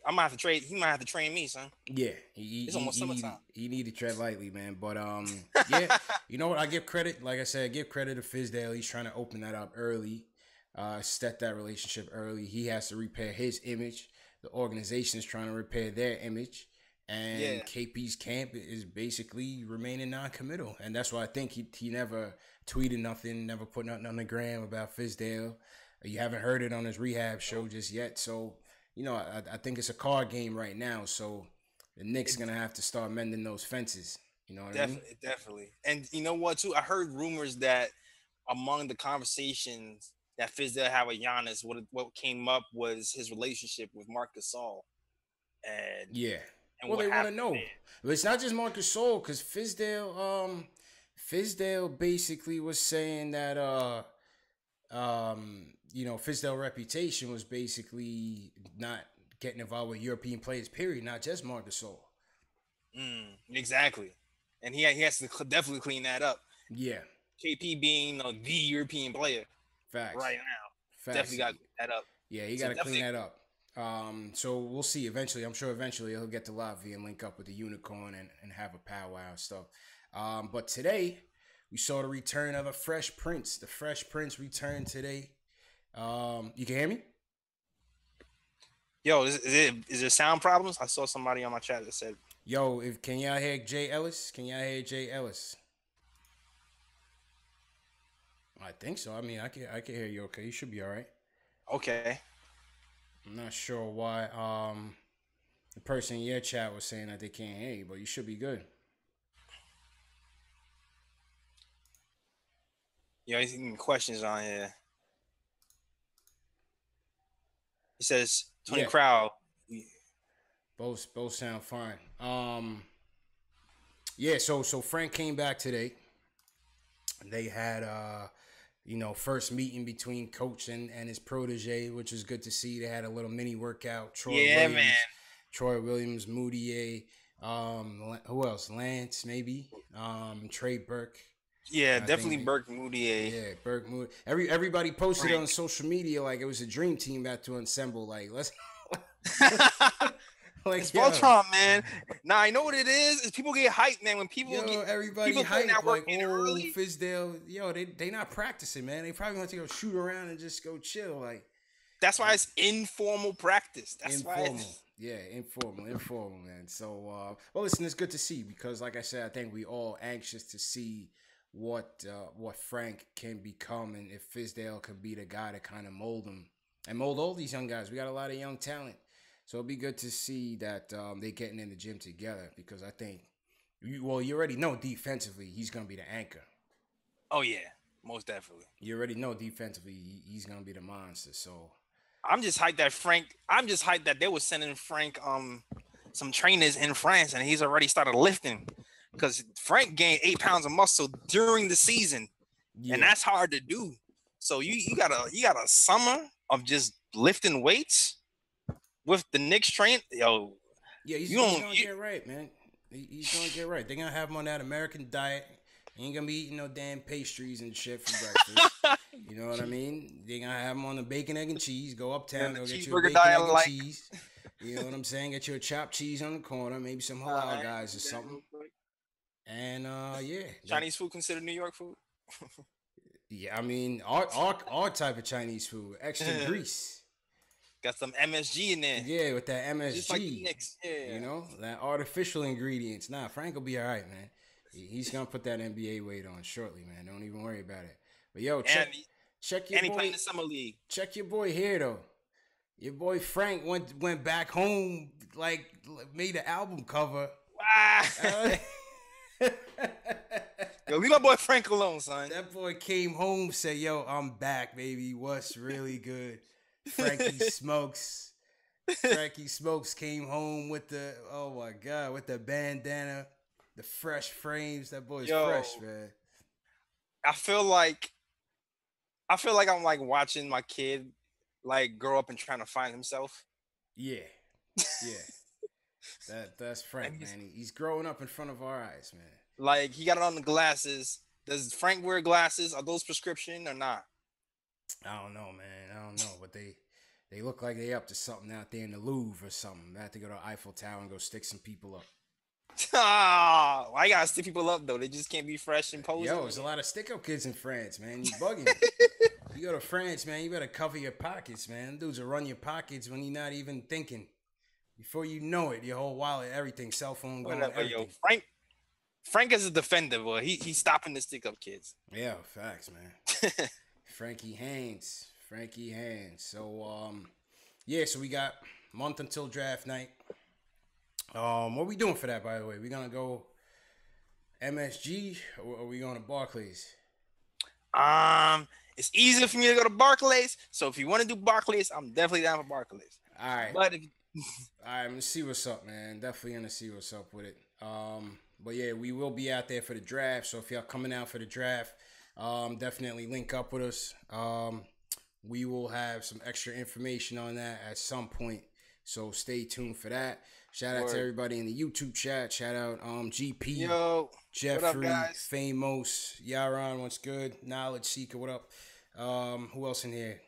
I might have to trade. He might have to train me, son. Yeah, It's almost summertime. he need to tread lightly, man. But yeah, you know what? I give credit. Like I said, I give credit to Fizdale. He's trying to open that up early, set that relationship early. He has to repair his image. The organization is trying to repair their image. And Yeah. KP's camp is basically remaining non-committal. And that's why I think he never tweeted nothing, never put nothing on the gram about Fizdale. You haven't heard it on his rehab show just yet. So, I think it's a card game right now. So the Knicks going to have to start mending those fences. You know what I mean? Definitely. And you know what, too? I heard rumors that among the conversations that Fizdale had with Giannis, what came up was his relationship with Marc Gasol. And Yeah. and Well, what they want to happened know. there. But it's not just Marc Gasol, because Fizdale basically was saying that Fizdale's reputation was basically not getting involved with European players, period, not just Marc Gasol. Exactly. And he has to definitely clean that up. Yeah. KP being the European player Facts. right now. Facts. Definitely got to clean that up. Yeah, he So got to clean definitely- that up. So we'll see eventually. I'm sure eventually he'll get to Latvia and link up with the Unicorn and have a powwow and stuff. But today we saw the return of the Fresh Prince. The Fresh Prince returned today. You can hear me? Yo, is there sound problems? I saw somebody on my chat that said, Yo, can y'all hear Jay Ellis? Can y'all hear Jay Ellis? I think so. I mean, I can hear you okay. You should be all right. okay. I'm not sure why the person in your chat was saying that they can't hear you, but you should be good. Yo, he's getting questions on here. He says, Tony Yeah. Crowd. Both sound fine. Yeah, so Frank came back today. They had first meeting between coach and his protege, which is good to see. They had a little mini workout. Troy Williams, Moutier, who else? Lance, maybe. Trey Burke. Yeah, And I definitely think Burke Moutier. yeah, Burke Moody. Everybody posted Frank. on social media like it was a dream team that to assemble. Like let's It's like Voltron, man. Now I know what it is. Is people get hyped, man. When everybody people put in hype that work like in early. Fizdale. They not practicing, man. They probably want to go shoot around and just go chill. Like That's why it's informal practice. That's why informal. it's Yeah, informal, man. So, well, listen, it's good to see because, like I said, I think we all anxious to see what Frank can become and if Fizdale can be the guy to kind of mold him and mold all these young guys. We got a lot of young talent, so it'll be good to see that they getting in the gym together because I think, you already know defensively he's gonna be the anchor. Oh yeah, most definitely. You already know defensively he's gonna be the monster. So. I'm just hyped that they were sending Frank some trainers in France and he's already started lifting because Frank gained 8 pounds of muscle during the season, and that's hard to do. So you got a summer of just lifting weights with the Knicks train, yo. Yeah, he's gonna get right, man. He's gonna get right. They're gonna have him on that American diet. He ain't gonna be eating no damn pastries and shit for breakfast. You know what I mean? They're gonna have him on the bacon, egg, and cheese. Go uptown, go get you a bacon, egg, and cheese. You know what I'm saying? Get you a chopped cheese on the corner, maybe some halal guys or something. And yeah, Chinese food considered New York food. Yeah, I mean our type of Chinese food, extra grease. Got some MSG in there. Yeah, with that MSG. Just like the Knicks. Yeah. You know, that artificial ingredients. Nah, Frank will be all right, man. He's gonna put that NBA weight on shortly, man. Don't even worry about it. But yo, check your boy. And he played in the summer league. Check your boy here though. Your boy Frank went back home, like made an album cover. Wow. Yo, leave my boy Frank alone, son. That boy came home, said, "Yo, I'm back, baby. What's really good?" Frankie Smokes. Frankie Smokes came home with with the bandana, the fresh frames. That boy's fresh, man. I feel like I'm like watching my kid like grow up and trying to find himself. Yeah. That's Frank, man. He's growing up in front of our eyes, man. Like he got it on the glasses. Does Frank wear glasses? Are those prescription or not? I don't know, man. I don't know, but they look like they up to something out there in the Louvre or something. They have to go to Eiffel Tower and go stick some people up. I gotta stick people up though. They just can't be fresh and posing. Yo, there's a lot of stick-up kids in France, man. You bugging. You go to France, man. You better cover your pockets, man. Them dudes will run your pockets when you're not even thinking. Before you know it, your whole wallet, everything, cell phone, going. Whatever, yo, Frank is a defender, boy. He's stopping the stick-up kids. Yeah, facts, man. Frankie Haynes. So, yeah, so we got a month until draft night. What are we doing for that, by the way? We gonna go MSG or are we going to Barclays? It's easier for me to go to Barclays. So if you want to do Barclays, I'm definitely down for Barclays. All right. But all right, I'm gonna see what's up, man. Definitely gonna see what's up with it. But yeah, we will be out there for the draft. So if y'all coming out for the draft, definitely link up with us. We will have some extra information on that at some point. So stay tuned for that. Shout out to everybody in the YouTube chat. Shout out GP, yo, Jeffrey, Famous, Yaron, what's good? Knowledge Seeker, what up? Who else in here?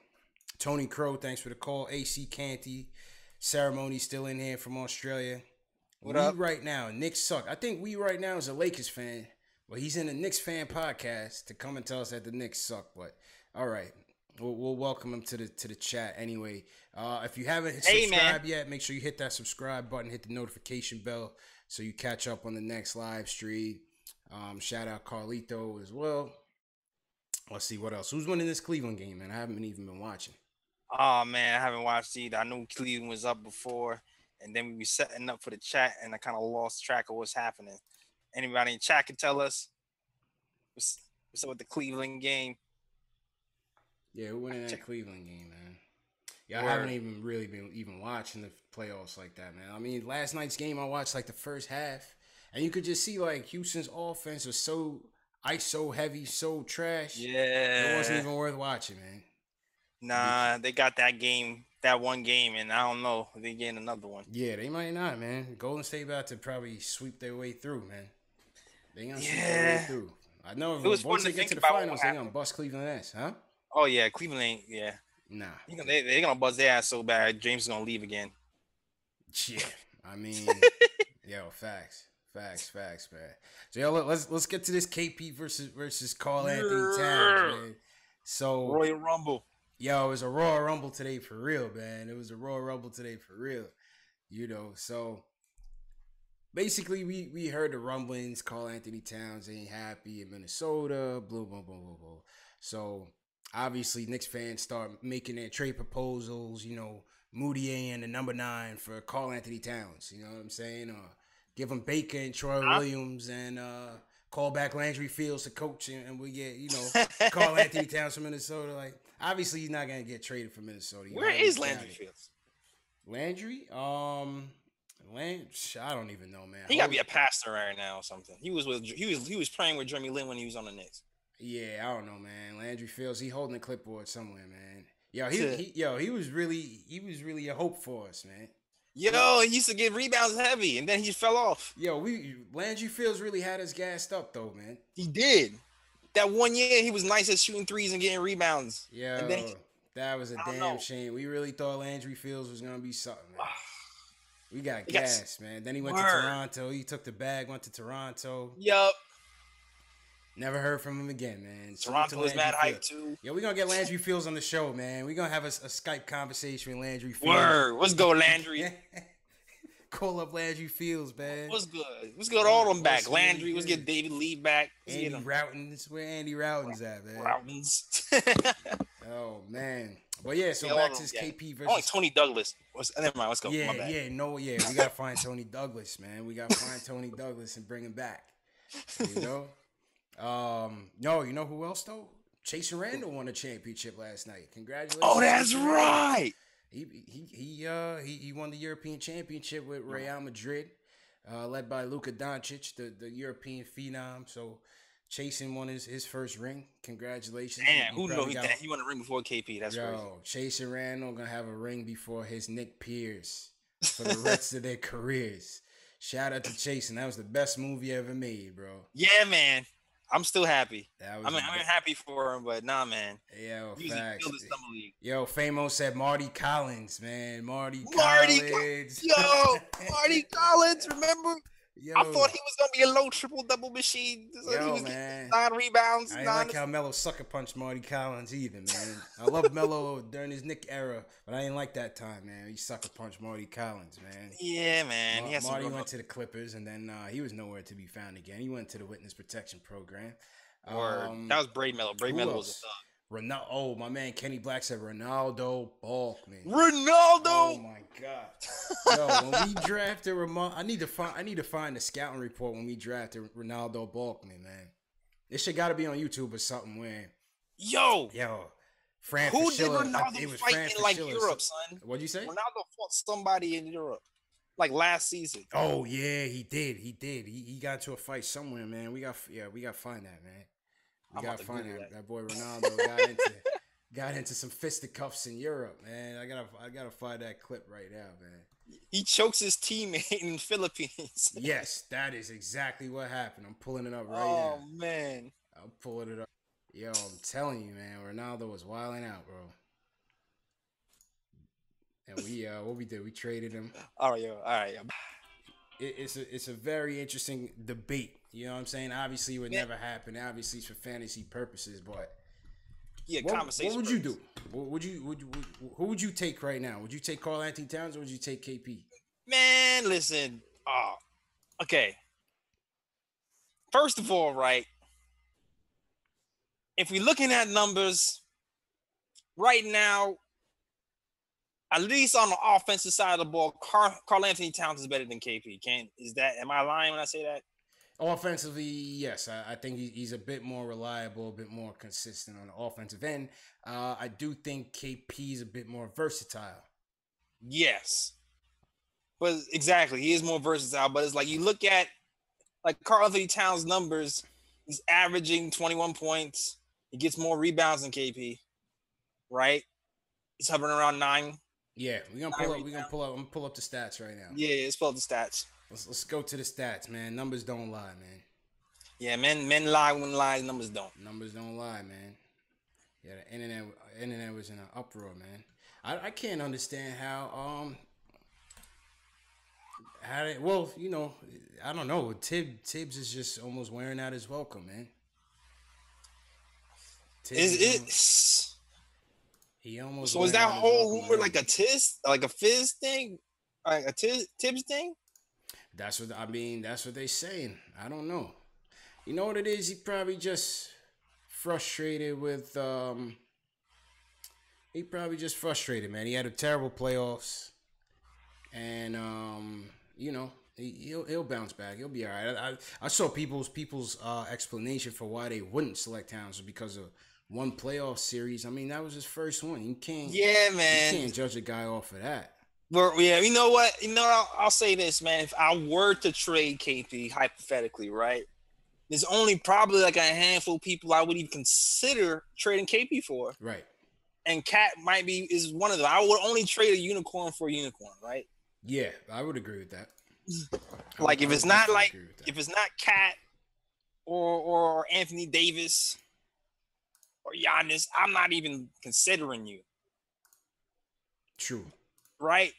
Tony Crow, thanks for the call. AC Canty, Ceremony still in here from Australia. What up? Right now, Knicks suck. I think we right now is a Lakers fan. Well, he's in the Knicks fan podcast to come and tell us that the Knicks suck. But all right, we'll welcome him to the chat anyway. If you haven't subscribed yet, make sure you hit that subscribe button, hit the notification bell so you catch up on the next live stream. Shout out Carlito as well. Let's see what else. Who's winning this Cleveland game, man? I haven't even been watching. Oh man, I haven't watched either. I knew Cleveland was up before, and then we were setting up for the chat, and I kind of lost track of what's happening. Anybody in chat can tell us what's up with the Cleveland game? Yeah, we're winning that Cleveland game, man. Yeah, I haven't even really been even watching the playoffs like that, man. I mean, last night's game, I watched like the first half, and you could just see like Houston's offense was so ISO heavy, so trash. Yeah, it wasn't even worth watching, man. Nah, they got that one game, and I don't know if they getting another one. Yeah, they might not, man. Golden State about to probably sweep their way through, man. They gonna sweep their way through. I know It was once fun they to get to think the about finals, what they're gonna happened. bust Cleveland ass, huh? Oh yeah, Cleveland ain't. Yeah, Nah. they're gonna buzz their ass so bad. James is gonna leave again. Yeah. I mean, yo, facts, man. So yo, let's get to this KP versus Carl Anthony Towns, man. So Royal Rumble. yo, it was a Royal Rumble today for real, man. It was a Royal Rumble today for real. So basically we heard the rumblings. Carl Anthony Towns ain't happy in Minnesota. Blah blah blah blah blah. So obviously Knicks fans start making their trade proposals. Moutier and the number 9 for Carl Anthony Towns. You know what I'm saying? Give him Baker and Troy Williams and call back Landry Fields to coach, and we get Carl Anthony Towns from Minnesota. Like obviously he's not gonna get traded from Minnesota. Where is Landry Fields? Landry? I don't even know, man. He got to be a pastor right now or something. He was playing with Jeremy Lin when he was on the Knicks. Yeah, I don't know, man. Landry Fields, he holding a clipboard somewhere, man. Yo, he was really a hope for us, man. Yo, he used to get rebounds heavy, and then he fell off. Yo, Landry Fields really had us gassed up though, man. He did. That one year, he was nice at shooting threes and getting rebounds. Yeah, and then that was a damn shame. We really thought Landry Fields was gonna be something, man. We got gas, man. Then he went to Toronto. He took the bag, went to Toronto. Yup. Never heard from him again, man. Toronto was mad hype too. Yo, we're gonna get Landry Fields on the show, man. We're gonna have a Skype conversation with Landry Fields. Word. Let's go, Landry. Call up Landry Fields, man. What's good? Let's get all them back. Landry, let's get David Lee back. Andy Routins. Where Andy Routins at, man? Routins. Oh, man. But yeah, so back to this KP versus... Oh, Tony Douglas. Never mind, let's go. Yeah, we gotta find Tony Douglas, man. We gotta find Tony Douglas and bring him back. No, you know who else, though? Chase Randall won a championship last night. Congratulations. Oh, that's right. He won the European Championship with Real Madrid, led by Luka Doncic, the European phenom. So Chasen won his first ring. Congratulations. Damn, who knew he won a ring before KP? That's crazy. Chase and Randall gonna have a ring before his Nick Pierce for the rest of their careers. Shout out to Chasen. That was the best movie ever made, bro. Yeah, man. I'm still happy. I'm happy for him, but nah, man. Yo, facts. Yo, Famo said Marty Collins, man. Marty Collins. Yo, Marty Collins, remember? Yo. I thought he was going to be a low triple-double machine. He was getting 9 rebounds. I didn't like how Melo sucker punched Marty Collins either, man. I love Melo during his Knick era, but I didn't like that time, man. He sucker punched Marty Collins, man. Yeah, man. Marty went to the Clippers, and then he was nowhere to be found again. He went to the Witness Protection Program. That was Braid Melo. Braid Melo was a thug. Oh, my man Kenny Black said Ronaldo Balkman. Ronaldo! Oh my God! Yo, when we drafted I need to find the scouting report when we drafted Ronaldo Balkman, man. This shit got to be on YouTube or something. Yo, Fran who Fraschilla, did Ronaldo fight in like Europe, son? What'd you say? Ronaldo fought somebody in Europe, like last season. Oh yeah, he did. He got into a fight somewhere, man. We got to find that, man. We gotta find that boy Ronaldo got into some fisticuffs in Europe, man. I gotta find that clip right now, man. He chokes his teammate in the Philippines. Yes, that is exactly what happened. I'm pulling it up right Oh now. man, I'm pulling it up. Yo, I'm telling you, man, Ronaldo was wilding out, bro. And we what we did, we traded him. All right. It's a very interesting debate. You know what I'm saying? Obviously, it would never happen. Obviously, it's for fantasy purposes. But conversation. What would you do? Who would you take right now? Would you take Carl Anthony Towns or would you take KP? Man, listen. Okay. First of all, right. If we're looking at numbers right now, at least on the offensive side of the ball, Carl Anthony Towns is better than KP. Am I lying when I say that? Offensively, yes. I think he's a bit more reliable, a bit more consistent on the offensive end. I do think KP is a bit more versatile. Yes. But exactly, he is more versatile. But it's like you look at like Carl Anthony Towns' numbers, he's averaging 21 points. He gets more rebounds than KP, right? He's hovering around 9. Yeah, we're gonna pull up the stats right now. Yeah, let's pull up the stats. Let's go to the stats, man. Numbers don't lie, man. Yeah, men lie when lies numbers don't. Numbers don't lie, man. Yeah, the internet was in an uproar, man. I can't understand how they, well, I don't know. Tibbs is just almost wearing out his welcome, man. Is Tibbs it? he almost So is wearing that out his whole welcome rumor early. like a fizz thing, like a Tibbs thing? That's what I mean. That's what they saying. I don't know. You know what it is? He probably just frustrated with. He probably just frustrated, man. He had a terrible playoffs, and he'll bounce back. He'll be all right. I saw people's explanation for why they wouldn't select Towns because of one playoff series. I mean, that was his first one. Yeah, man. You can't judge a guy off of that. But yeah, you know what? I'll say this, man. If I were to trade KP hypothetically, right? There's only probably like a handful of people I would even consider trading KP for. Right. And Cat is one of them. I would only trade a unicorn for a unicorn, right? Yeah, I would agree with that. If it's not Cat or Anthony Davis or Giannis, I'm not even considering you. True. Right?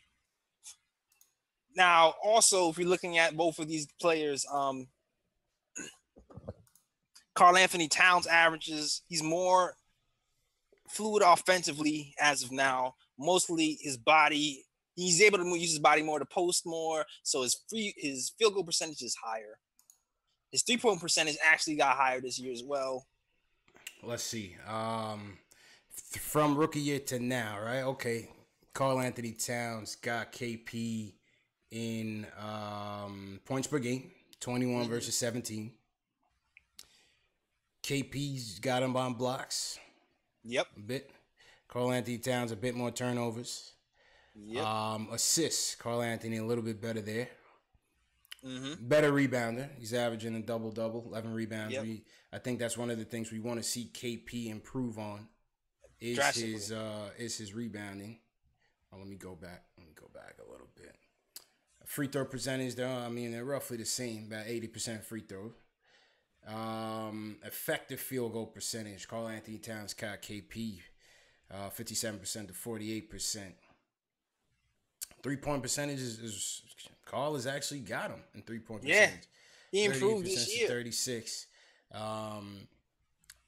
Now, also, if you're looking at both of these players, Karl Anthony Towns averages, he's more fluid offensively as of now. Mostly his body, he's able to use his body more to post more, so his field goal percentage is higher. His 3-point percentage actually got higher this year as well. Let's see. From rookie year to now, right? Okay. Karl Anthony Towns got KP in points per game, 21 versus 17. KP's got him on blocks. Yep. A bit. Karl Anthony Towns a bit more turnovers. Yep. Assists. Karl Anthony a little bit better there. Mm-hmm. Better rebounder. He's averaging a double-double, 11 rebounds. Yep. I think that's one of the things we want to see KP improve on is his rebounding. Let me go back a little bit. Free throw percentage, though, I mean, they're roughly the same, about 80% free throw. Effective field goal percentage. Karl Anthony Towns got KP 57% to 48%. 3-point percentage is Karl has actually got him in 3-point percentage. Yeah, he improved this year. 36.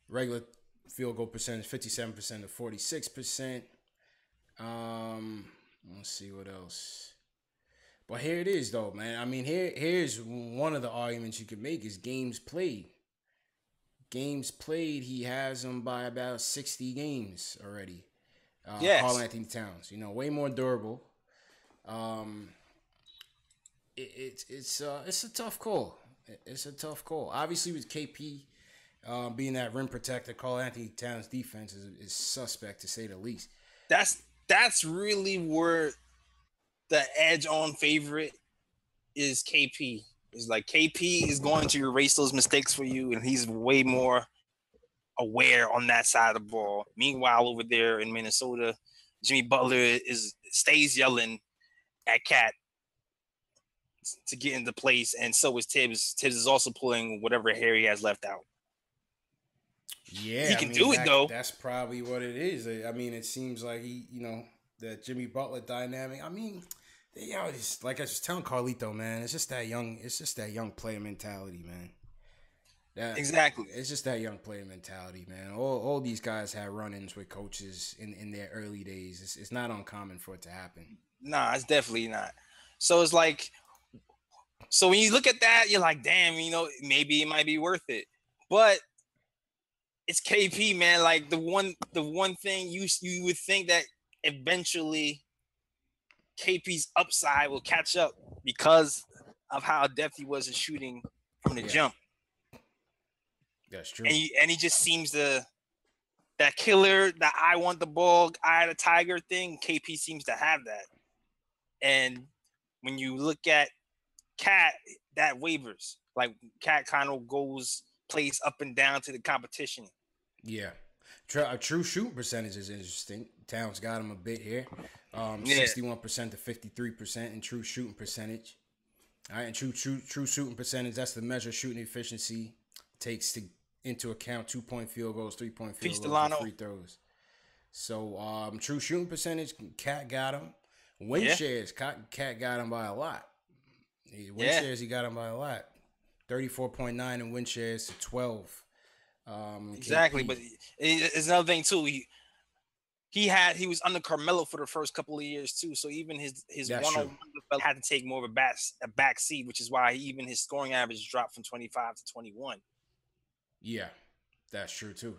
Regular field goal percentage 57% to 46%. Let's see what else. But here it is, though, man. I mean, here's one of the arguments you could make is games played. Games played, he has them by about 60 games already. Yes. Karl Anthony Towns, way more durable. It's a tough call. It's a tough call. Obviously, with KP being that rim protector, Karl Anthony Towns' defense is suspect to say the least. That's really where the edge on favorite is KP. It's like KP is going to erase those mistakes for you, and he's way more aware on that side of the ball. Meanwhile, over there in Minnesota, Jimmy Butler stays yelling at Cat to get into place, and so is Tibbs. Tibbs is also pulling whatever hair he has left out. Yeah, he can do it though. That's probably what it is. I mean, it seems like that Jimmy Butler dynamic. I mean, it's like I was telling Carlito, man, it's just that young player mentality, man. Exactly. It's just that young player mentality, man. All these guys had run-ins with coaches in their early days. It's not uncommon for it to happen. Nah, it's definitely not. So it's like, so when you look at that, you're like, damn, maybe it might be worth it. But it's KP, man. Like the one thing you would think that eventually KP's upside will catch up because of how adept he was at shooting from the jump. That's true. And he just seems that killer, that I want the ball, eye of the tiger thing. KP seems to have that. And when you look at Cat, that wavers. Like Cat kind of plays up and down to the competition. Yeah. True shooting percentage is interesting. Towns got him a bit here. 61% to 53% in true shooting percentage. All right, and true shooting percentage, that's the measure of shooting efficiency takes into account 2-point field goals, 3-point Peace, field goals, and Delano. free throws. So true shooting percentage, Cat got him. Win shares, Cat got him by a lot. Win shares, he got him by a lot. 34.9 in win shares to 12. Exactly, KP. but it's another thing too. He was under Carmelo for the first couple of years too. So even his one-on-one had to take more of a back seat, which is why even his scoring average dropped from 25 to 21. Yeah, that's true too.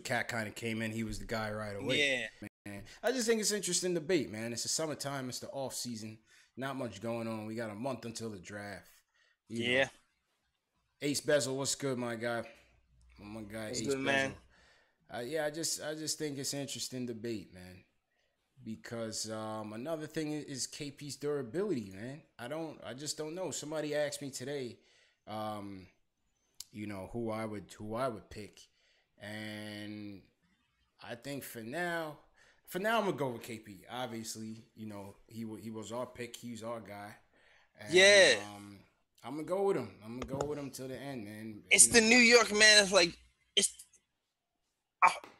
Cat kind of came in. He was the guy right away. Yeah, man. I just think it's interesting debate, man. It's the summertime. It's the off season. Not much going on. We got a month until the draft. You know. Ace Bezel, what's good, my guy? My guy, what's Ace good, Bezel. Man. I just think it's an interesting debate, man. Because another thing is KP's durability, man. I just don't know. Somebody asked me today, who I would pick, and I think for now I'm gonna go with KP. Obviously, he was our pick. He's our guy. And, I'm gonna go with him. I'm gonna go with him till the end, man. It's the New York, man. It's like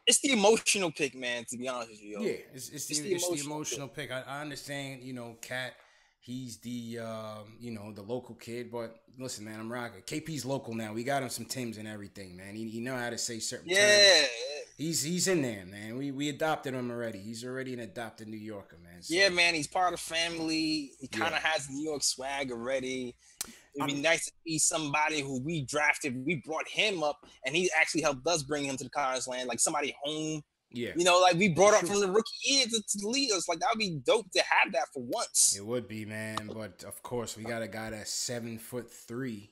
it's the emotional pick, man. To be honest with you, yo. Yeah, it's the emotional pick. I understand, Cat. He's the the local kid, but listen, man, I'm rocking. KP's local now. We got him some Timbs and everything, man. He know how to say certain terms. He's in there, man. We adopted him already. He's already an adopted New Yorker, man. So. Yeah, man. He's part of the family. He kind of has New York swag already. It'd be nice to see somebody who we drafted. We brought him up, and he actually helped us bring him to the College Land, like somebody home. Yeah. Like we brought up from the rookie year to lead us. Like that would be dope to have that for once. It would be, man. But of course, we got a guy that's 7'3",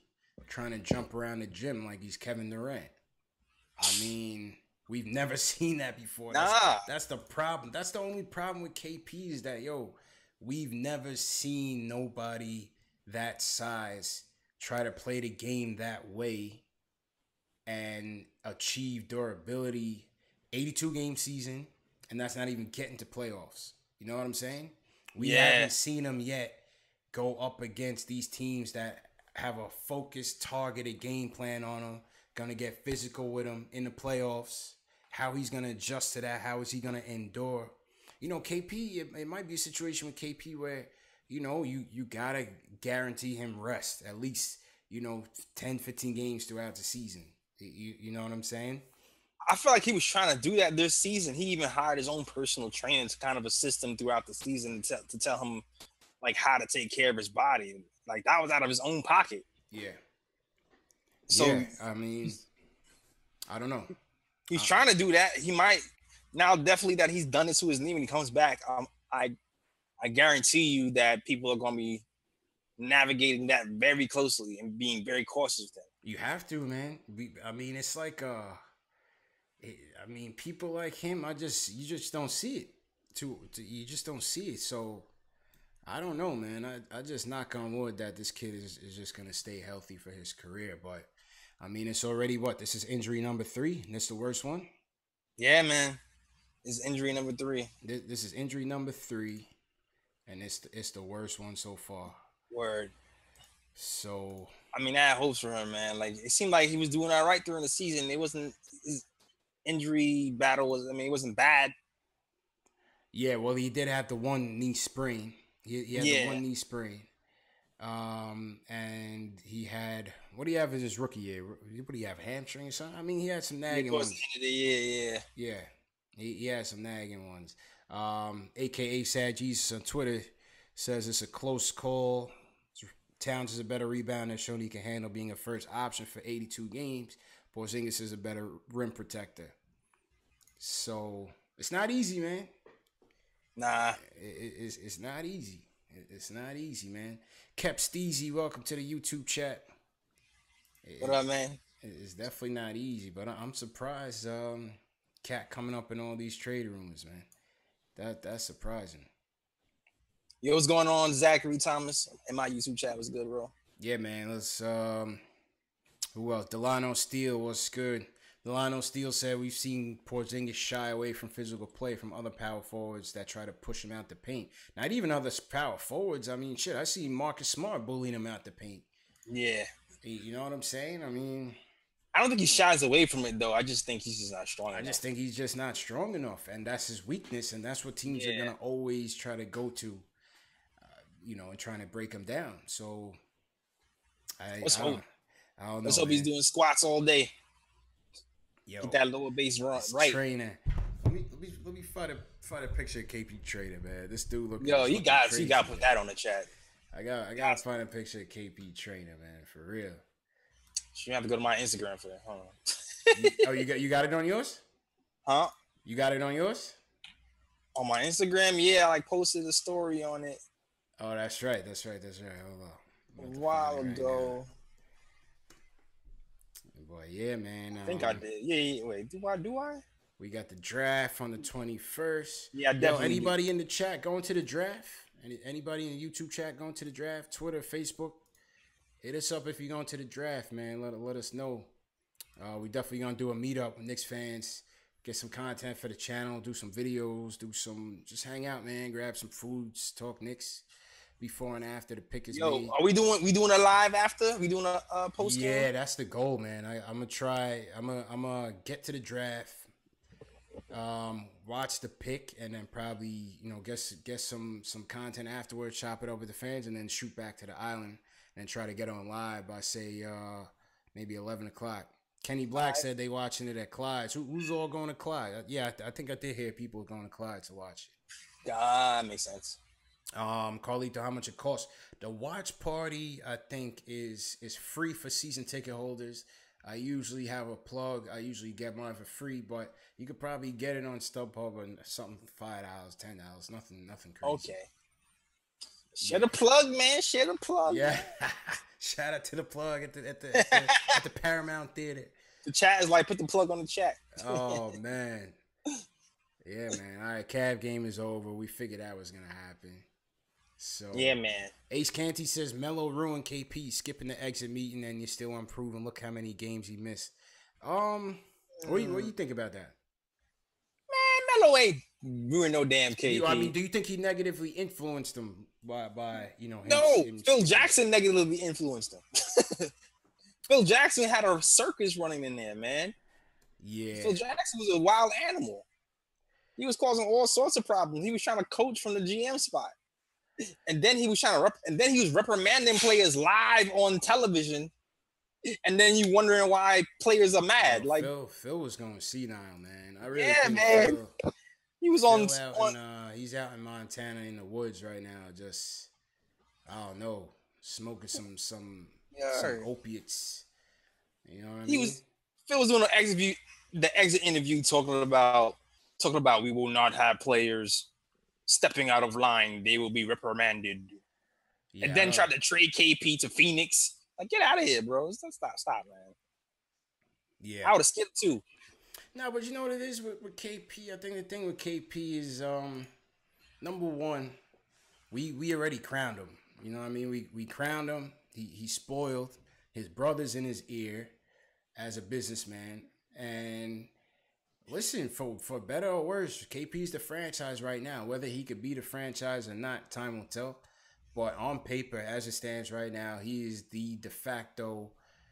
trying to jump around the gym like he's Kevin Durant. I mean, we've never seen that before. That's the problem. That's the only problem with KP is that we've never seen nobody that size try to play the game that way and achieve durability. 82 game season, and that's not even getting to playoffs. You know what I'm saying? We haven't seen him yet go up against these teams that have a focused, targeted game plan on him, gonna get physical with him in the playoffs. How he's gonna adjust to that? How is he gonna endure? KP, it might be a situation with KP where you gotta guarantee him rest at least 10, 15 games throughout the season. You know what I'm saying? I feel like he was trying to do that this season. He even hired his own personal trainer to kind of assist him throughout the season to tell him like how to take care of his body. Like that was out of his own pocket. Yeah. So I mean, I don't know. He's trying to do that. He might now definitely that he's done it to his knee when he comes back. I guarantee you that people are going to be navigating that very closely and being very cautious with that. You have to, man. I mean, it's like people like him, you just don't see it. You just don't see it. So I don't know, man. I just knock on wood that this kid is just gonna stay healthy for his career. But I mean, it's already this is injury number 3, and it's the worst one. Yeah, man. This is injury number 3. This is injury number 3, and it's the worst one so far. Word. So I mean, I had hopes for him, man. Like it seemed like he was doing all right during the season. It wasn't his injury battle it wasn't bad. Yeah, well, he did have the one knee sprain. He had the one knee sprain. And he had, what do you have as his rookie year? What do you have, hamstring or something? I mean, he had some nagging ones. Yeah. He had some nagging ones. AKA Sad Jesus on Twitter says it's a close call. Towns is a better rebounder, showing he can handle being a first option for 82 games. Porzingis is a better rim protector. So it's not easy, man. Nah. It's not easy. It's not easy, man. Kep Steezy, welcome to the YouTube chat. What up, man? It's definitely not easy, but I'm surprised Cat coming up in all these trade rumors, man. That's surprising. Yo, what's going on, Zachary Thomas? And my YouTube chat was good, bro. Yeah, man. Let's who else? Delano Steele was good. Delano Steele said we've seen Porzingis shy away from physical play from other power forwards that try to push him out the paint. Not even other power forwards. I mean, shit, I see Marcus Smart bullying him out the paint. Yeah. You know what I'm saying? I mean, I don't think he shies away from it though. I just think he's just not strong I enough. just think he's just not strong enough, and that's his weakness, and that's what teams are gonna always try to go to, and trying to break him down. So Let's hope. I don't know. Let's hope he's doing squats all day. Yo, get that lower base right. Trainer. Let me find a picture of KP Trainer, man. This dude look. Yo, you got to put that on the chat. I gotta find a picture of KP Trainer, man, for real. You have to go to my Instagram for that. Hold on. you got it on yours? Huh? You got it on yours? On my Instagram, yeah, I like posted a story on it. Oh, that's right. Hold on. A while ago. Boy, yeah, man. I think I did. Yeah. Wait, do I? We got the draft on the 21st. Yeah, definitely. Anybody in the chat going to the draft? Anybody in the YouTube chat going to the draft? Twitter, Facebook? Hit us up if you're going to the draft, man. Let us know. We definitely going to do a meetup with Knicks fans. Get some content for the channel. Do some videos. Just hang out, man. Grab some foods. Talk Knicks before and after the pick is made. Are we doing a live after? We doing a post game? Yeah, that's the goal, man. I'm gonna try. I'm gonna get to the draft. Watch the pick, and then probably get some content afterwards. Chop it up with the fans, and then shoot back to the island and try to get on live by say maybe 11 o'clock. Kenny Black said they watching it at Clyde's. Who's all going to Clyde? Yeah, I think I did hear people going to Clyde to watch it. That makes sense. Carlito, how much it costs? The watch party, I think, is free for season ticket holders. I usually have a plug. I usually get mine for free, but you could probably get it on StubHub and something for $5, $10. Nothing crazy. Okay. Share the plug, man. Share the plug. Yeah. Shout out to the plug at the Paramount Theater. The chat is like, put the plug on the chat. Oh man. Yeah, man. All right, Cavs game is over. We figured that was gonna happen. So yeah, man. Ace Canty says Melo ruined KP, skipping the exit meeting, and you're still unproven. Look how many games he missed. What do you think about that? Man, Melo ain't ruined no damn KP. Do you think he negatively influenced him by him? No, him Phil Jackson negatively influenced him. Phil Jackson had a circus running in there, man. Yeah. Phil Jackson was a wild animal. He was causing all sorts of problems. He was trying to coach from the GM spot. And then he was reprimanding players live on television. And then you wondering why players are mad. Phil was going senile, man. I really think man. He was he's out in Montana in the woods right now. Just I don't know, smoking some opiates. You know what I mean? Phil was doing the exit interview talking about we will not have players stepping out of line. They will be reprimanded. Yeah, and then tried to trade KP to Phoenix. Like, get out of here, bro. Stop, man. Yeah. I would have skipped too. No, but you know what it is with KP? I think the thing with KP is number one, we already crowned him. You know what I mean? We crowned him. He spoiled his brothers in his ear as a businessman. And listen, for better or worse, KP's the franchise right now. Whether he could be the franchise or not, time will tell. But on paper, as it stands right now, he is the de facto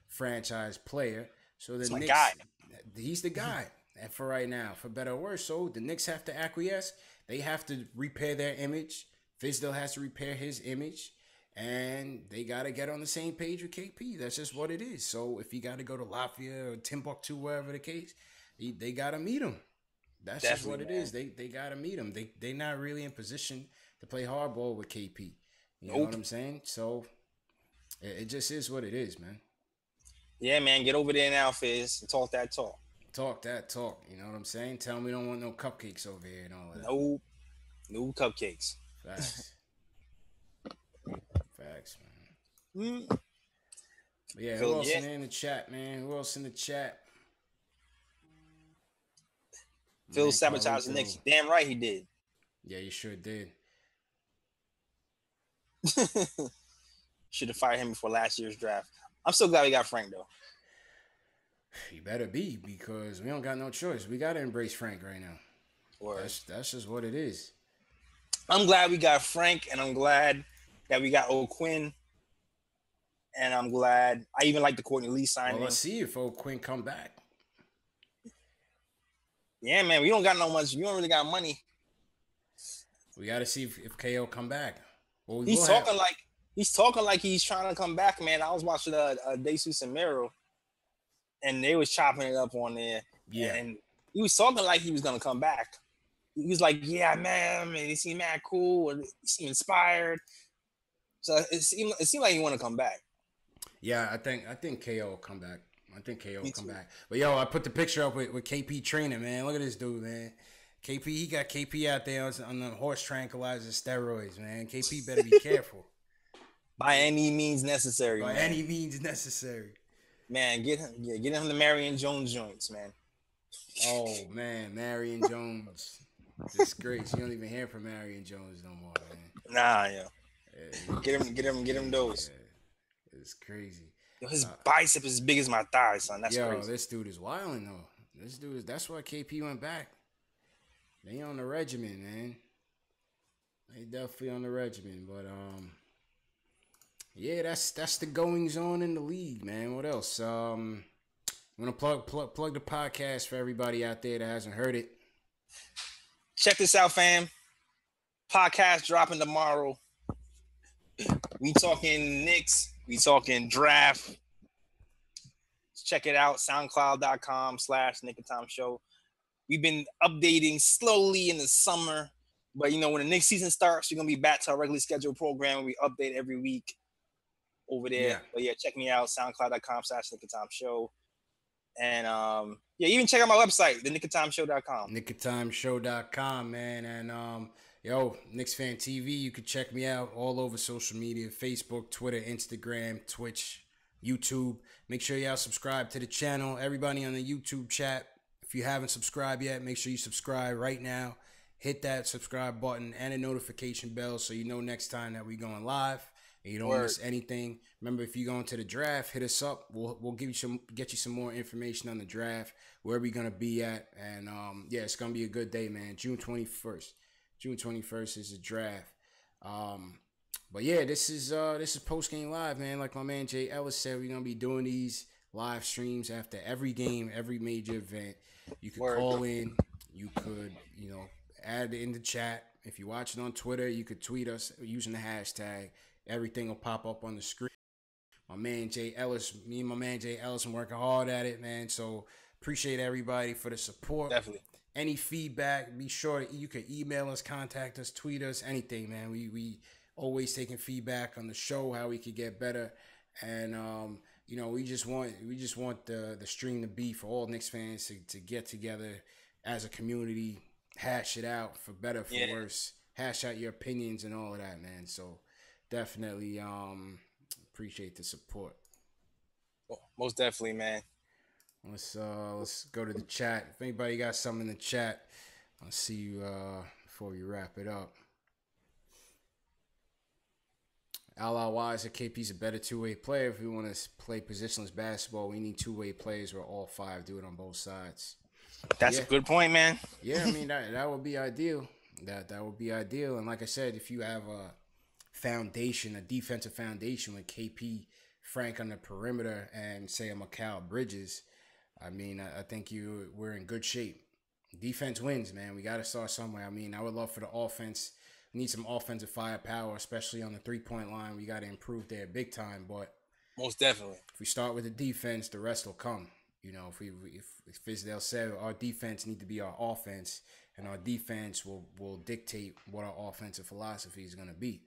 franchise player. So the Knicks, he's the guy. And for right now, for better or worse, so the Knicks have to acquiesce. They have to repair their image. Fizdale has to repair his image. And they got to get on the same page with KP. That's just what it is. So if you got to go to Lafayette or Timbuktu, wherever the case, they got to meet him. That's definitely just what it is. They got to meet him. They're not really in position to play hardball with KP. You know what I'm saying? So it just is what it is, man. Yeah, man. Get over there now, Fizz, and talk that talk. Talk that talk. You know what I'm saying? Tell them we don't want no cupcakes over here and all that. No cupcakes. Facts. Facts, man. But yeah, who else in the chat, man? Who else in the chat? Phil sabotaged the Knicks. Damn right he did. Yeah, you sure did. Should have fired him before last year's draft. I'm so glad we got Frank, though. You better be, because we don't got no choice. We got to embrace Frank right now. That's just what it is. I'm glad we got Frank, and I'm glad that we got O'Quinn. and I'm glad. I even like the Courtney Lee signing. Well, let's see if Quinn come back. Yeah, man, we don't got no much. We don't really got money. We got to see if KO come back. Well, he's talking like he's trying to come back, man. I was watching Jesus and Mero, and they was chopping it up on there. Yeah, and he was talking like he was gonna come back. He was like, "Yeah, man, he seemed mad cool, and he seemed inspired." So it seemed like he want to come back. Yeah, I think KO will come back. I think KO will come back. But yo, I put the picture up with KP training, man. Look at this dude, man. KP, he got KP out there on the horse tranquilizer steroids, man. KP better be careful. By any means necessary. By any means necessary. Man, get him the Marion Jones joints, man. Oh man, Marion Jones, disgrace. You don't even hear from Marion Jones no more, man. Nah, yeah. Get him those. Yeah. It's crazy. Yo, his bicep is as big as my thigh, son. That's crazy. This dude is wilding though. That's why KP went back. They on the regimen, man. They definitely on the regimen, but yeah, that's the goings on in the league, man. What else? I'm gonna plug the podcast for everybody out there that hasn't heard it. Check this out, fam. Podcast dropping tomorrow. We talking Knicks. We talking draft. Check it out. SoundCloud.com/Nick and Tom Show. We've been updating slowly in the summer, but when the Knicks season starts, we're gonna be back to our regularly scheduled program. We update every week over there. Yeah. But yeah, check me out. SoundCloud.com/Nick and Tom Show. And even check out my website, the nickoftimeshow.com. nickoftimeshow.com, man. And Knicks Fan TV, you can check me out all over social media: Facebook, Twitter, Instagram, Twitch, YouTube. Make sure y'all subscribe to the channel. Everybody on the YouTube chat, if you haven't subscribed yet, make sure you subscribe right now. Hit that subscribe button and a notification bell so you know next time that we're going live and you don't miss anything. Remember, if you're going to the draft, hit us up. We'll get you some more information on the draft, where we're gonna be at, and it's gonna be a good day, man. June 21st. June 21st is the draft. But yeah, this is post game live, man. Like my man Jay Ellis said, we're gonna be doing these live streams after every game, every major event. You could call in, you could add it in the chat. If you're watching on Twitter, you could tweet us using the hashtag. Everything will pop up on the screen. Me and my man Jay Ellis are working hard at it, man. So appreciate everybody for the support. Definitely. Any feedback, be sure you can email us, contact us, tweet us, anything, man. We always taking feedback on the show, how we could get better, and we just want the stream to be for all Knicks fans to get together as a community, hash it out for better, for worse, hash out your opinions and all of that, man. So definitely appreciate the support. Most definitely, man. Let's go to the chat. If anybody got something in the chat, I'll see you before we wrap it up. LRY said KP's a better two-way player. If we want to play positionless basketball, we need two-way players where all five do it on both sides. That's a good point, man. Yeah, I mean that would be ideal. That would be ideal. And like I said, if you have a foundation, a defensive foundation with KP, Frank on the perimeter, and say a Mikal Bridges, I mean, I think we're in good shape. Defense wins, man. We got to start somewhere. I mean, I would love for the offense. We need some offensive firepower, especially on the three-point line. We got to improve there big time. But most definitely, if we start with the defense, the rest will come. If Fizdale said our defense need to be our offense, and our defense will dictate what our offensive philosophy is going to be.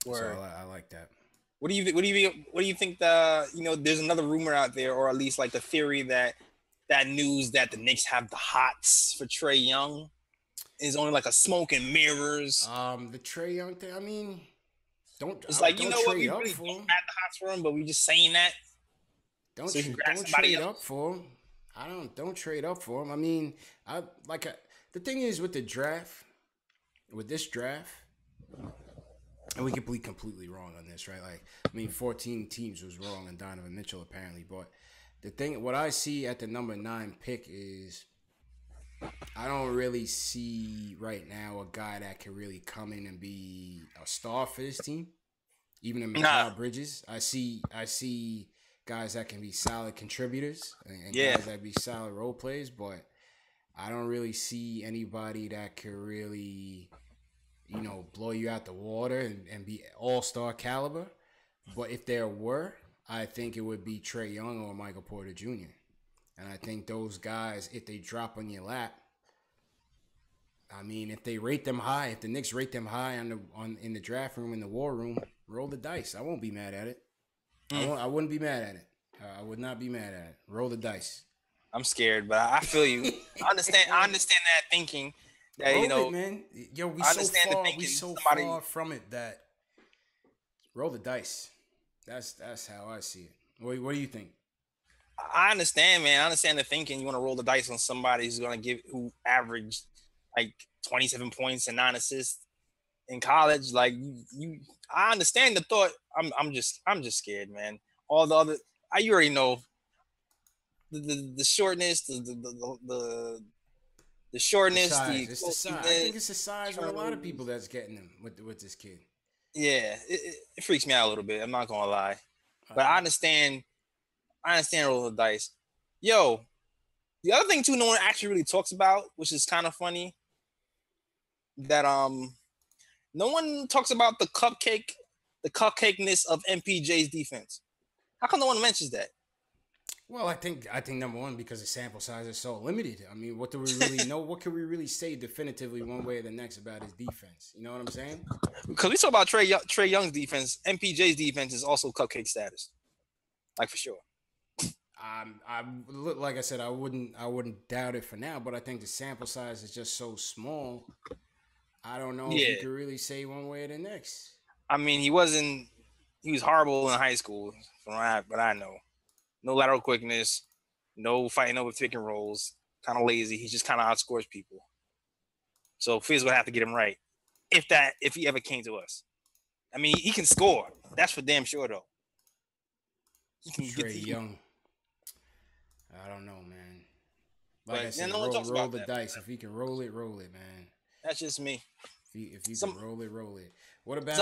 Word. So I like that. What do you think? There's another rumor out there, or at least like the theory that news that the Knicks have the hots for Trae Young is only like a smoke and mirrors. The Trae Young thing. I mean, don't. It's like don't what, we trade really up for don't him. have the hots for him, but we just saying that. Don't trade up for him. Don't trade up for him. I mean, the thing is with the draft, with this draft. And we could be completely wrong on this, right? 14 teams was wrong on Donovan Mitchell apparently. But the thing, what I see at the number 9 pick is I don't really see right now a guy that can really come in and be a star for this team. Even in Nah. Mikal Bridges, I see guys that can be solid contributors and Yeah. guys that be solid role players, but I don't really see anybody that could really, blow you out the water and be all-star caliber. But if there were, I think it would be Trae Young or Michael Porter Jr. And I think those guys, if they drop on your lap, I mean, if they rate them high, if the Knicks rate them high in the draft room, in the war room, roll the dice. I won't be mad at it. I wouldn't be mad at it. I would not be mad at it. Roll the dice. I'm scared, but I feel you. I understand that thinking. That roll it, man. Yo, we so far from it that roll the dice. That's how I see it. What do you think? I understand, man. I understand the thinking. You want to roll the dice on somebody who averaged like 27 points and 9 assists in college. Like I understand the thought. I'm just scared, man. All the other, you already know the shortness, the shortness, it's the size. I think it's the size of a lot of people that's getting them with this kid. Yeah, it freaks me out a little bit. I'm not gonna lie, but I understand roll the dice. Yo, the other thing too, no one actually really talks about, which is kind of funny, that no one talks about the cupcakeness of MPJ's defense. How come no one mentions that? Well, I think number one, because the sample size is so limited. I mean, what do we really know? What can we really say definitively one way or the next about his defense? You know what I'm saying? Because we talk about Trae Young's defense, MPJ's defense is also cupcake status, like for sure. Like I said, I wouldn't doubt it for now, but I think the sample size is just so small. I don't know if you could really say one way or the next. I mean, he was horrible in high school, from what I know. No lateral quickness, no fighting over pick and rolls, kind of lazy. He just kind of outscores people. So Fizz would have to get him right, if he ever came to us. I mean, he can score. That's for damn sure, though. He can Trae Young. I don't know, man. Like I said, roll the dice. If he can roll it, man. That's just me. If you can roll it. What about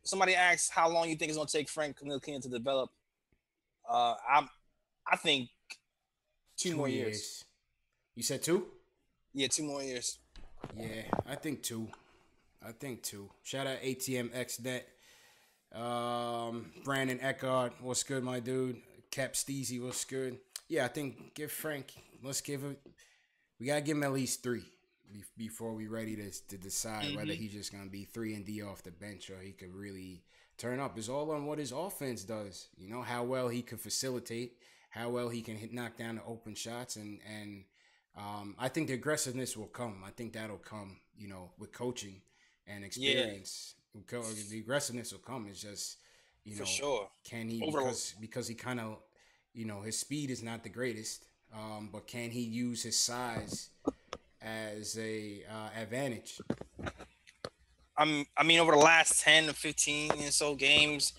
Somebody asked how long you think it's gonna take Frank Ntilikina to develop. I think 2 more years. You said 2? Yeah, 2 more years. Yeah, I think 2. Shout out ATMXNet. Brandon Eckhart, what's good, my dude? Cap Steezy, what's good? Yeah, I think we gotta give him at least 3 before we ready to decide whether he's just gonna be 3 and D off the bench or he could really turn up. It's all on what his offense does. You know, how well he can facilitate, how well he can knock down the open shots, and I think the aggressiveness will come. I think that'll come, with coaching and experience. Yeah. The aggressiveness will come. It's just, for sure. Can he, because he kind of, his speed is not the greatest, but can he use his size as a advantage? I mean, over the last 10 to 15 and so games,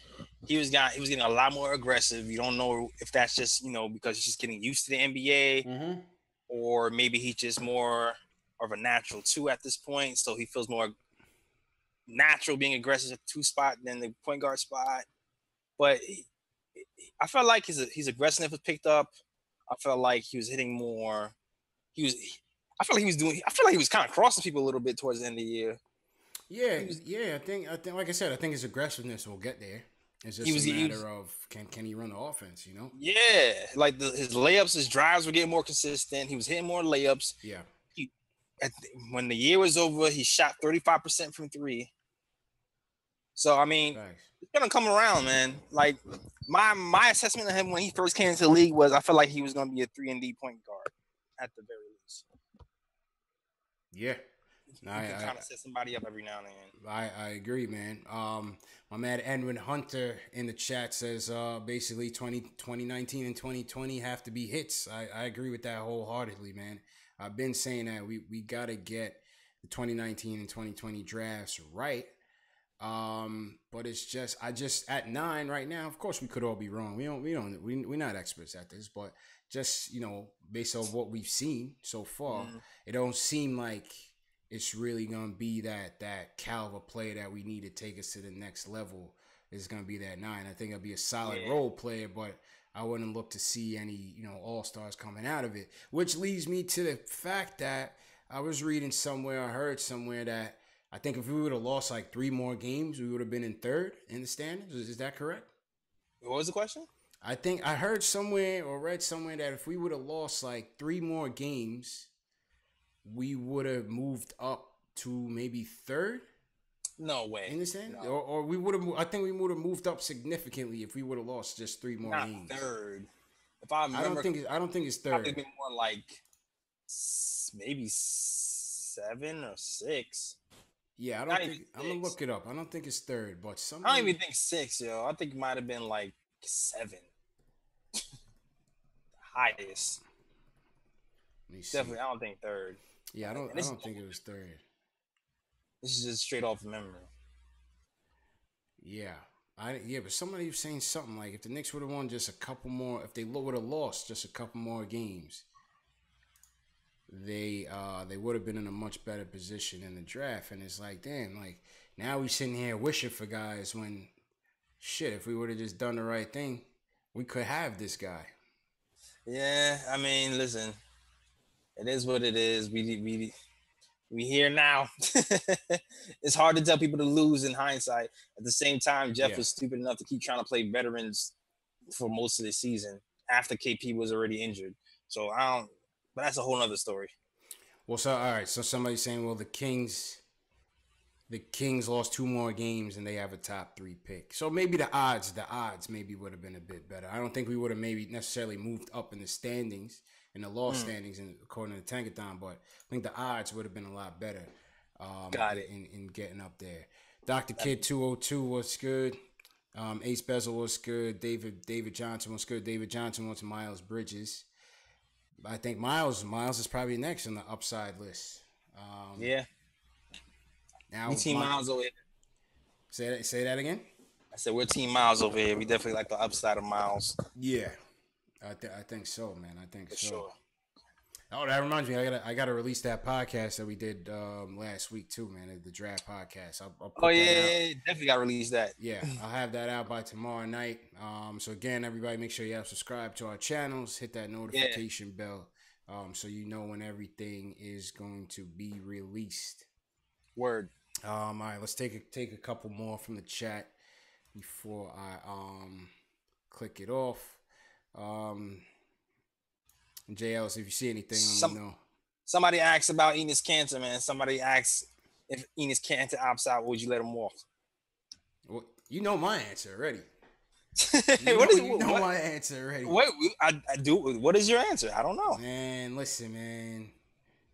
he was getting a lot more aggressive. You don't know if that's just, because he's just getting used to the NBA, or maybe he's just more of a natural 2 at this point. So he feels more natural being aggressive at the 2 spot than the point guard spot. But I felt like his aggressiveness was picked up. I felt like he was hitting more. I feel like he was kind of crossing people a little bit towards the end of the year. I think like I said, I think his aggressiveness will get there. It's just a matter of can he run the offense, Yeah, like his layups, his drives were getting more consistent. He was hitting more layups. Yeah. When the year was over, he shot 35% from 3. So I mean, it's gonna come around, man. Like my assessment of him when he first came into the league was I felt like he was gonna be a 3 and D point guard at the very least. Yeah. You can kind of set somebody up every now and then. I agree, man. My man Edwin Hunter in the chat says basically 2019 and 2020 have to be hits. I agree with that wholeheartedly, man. I've been saying that we got to get the 2019 and 2020 drafts right. But it's just at 9 right now. Of course, we could all be wrong. We're not experts at this, but just based on what we've seen so far, it don't seem like it's really gonna be that caliber player that we need to take us to the next level. Is gonna be that 9. I think it'll be a solid role player, but I wouldn't look to see any all-stars coming out of it. Which leads me to the fact that I was reading somewhere, I heard somewhere that I think if we would have lost like 3 more games, we would have been in 3rd in the standings. Is that correct? What was the question? I think I heard somewhere or read somewhere that if we would have lost like 3 more games, we would have moved up to maybe 3rd. No way. In the standings? No. Or we would have. I think we would have moved up significantly if we would have lost just 3 more Not games. 3rd. If I remember, I don't think it's 3rd. Probably been more like maybe 7 or 6. Yeah, I don't think. I'm gonna look it up. I don't think it's 3rd, but somebody. I don't even think 6, yo. I think it might have been like 7. Highest. Definitely, I don't think 3rd. Yeah, I don't think it was 3rd. This is just straight off memory. Yeah, but somebody was saying something like if the Knicks would have won just a couple more, if they would have lost just a couple more games, they would have been in a much better position in the draft. And it's like, damn, like now we sitting here wishing for guys when, shit, if we would have just done the right thing, we could have this guy. Yeah, I mean, listen, it is what it is. We here now. It's hard to tell people to lose in hindsight. At the same time, Jeff was stupid enough to keep trying to play veterans for most of the season after KP was already injured. So but that's a whole nother story. Well, so all right. So somebody's saying, well, the Kings lost 2 more games and they have a top 3 pick. So maybe the odds maybe would have been a bit better. I don't think we would have maybe necessarily moved up in the standings, in the lost standings, according to Tankathon, but I think the odds would have been a lot better. Got it. In getting up there. Dr. Kid 202 was good. Ace Bezel was good. David Johnson was good. David Johnson wants Miles Bridges. I think Miles is probably next on the upside list. Yeah. Now we team Miles over here. Say that again. I said we're team Miles over here. We definitely like the upside of Miles. Yeah, I think so, man. I think for so. Sure. Oh, that reminds me. I gotta release that podcast that we did last week too, man. The draft podcast. I'll put yeah, definitely gotta release that. Yeah, I'll have that out by tomorrow night. So again, everybody, make sure you have subscribed to our channels. Hit that notification bell, so you know when everything is going to be released. Word. All right, let's take a couple more from the chat before I click it off. JL, if you see anything, let me know. Somebody asked about Enes Kanter, man. Somebody asked if Enes Kanter opts out, would you let him walk? Well, you know my answer already. You know my answer already. What I do? What is your answer? I don't know. Man, listen, man.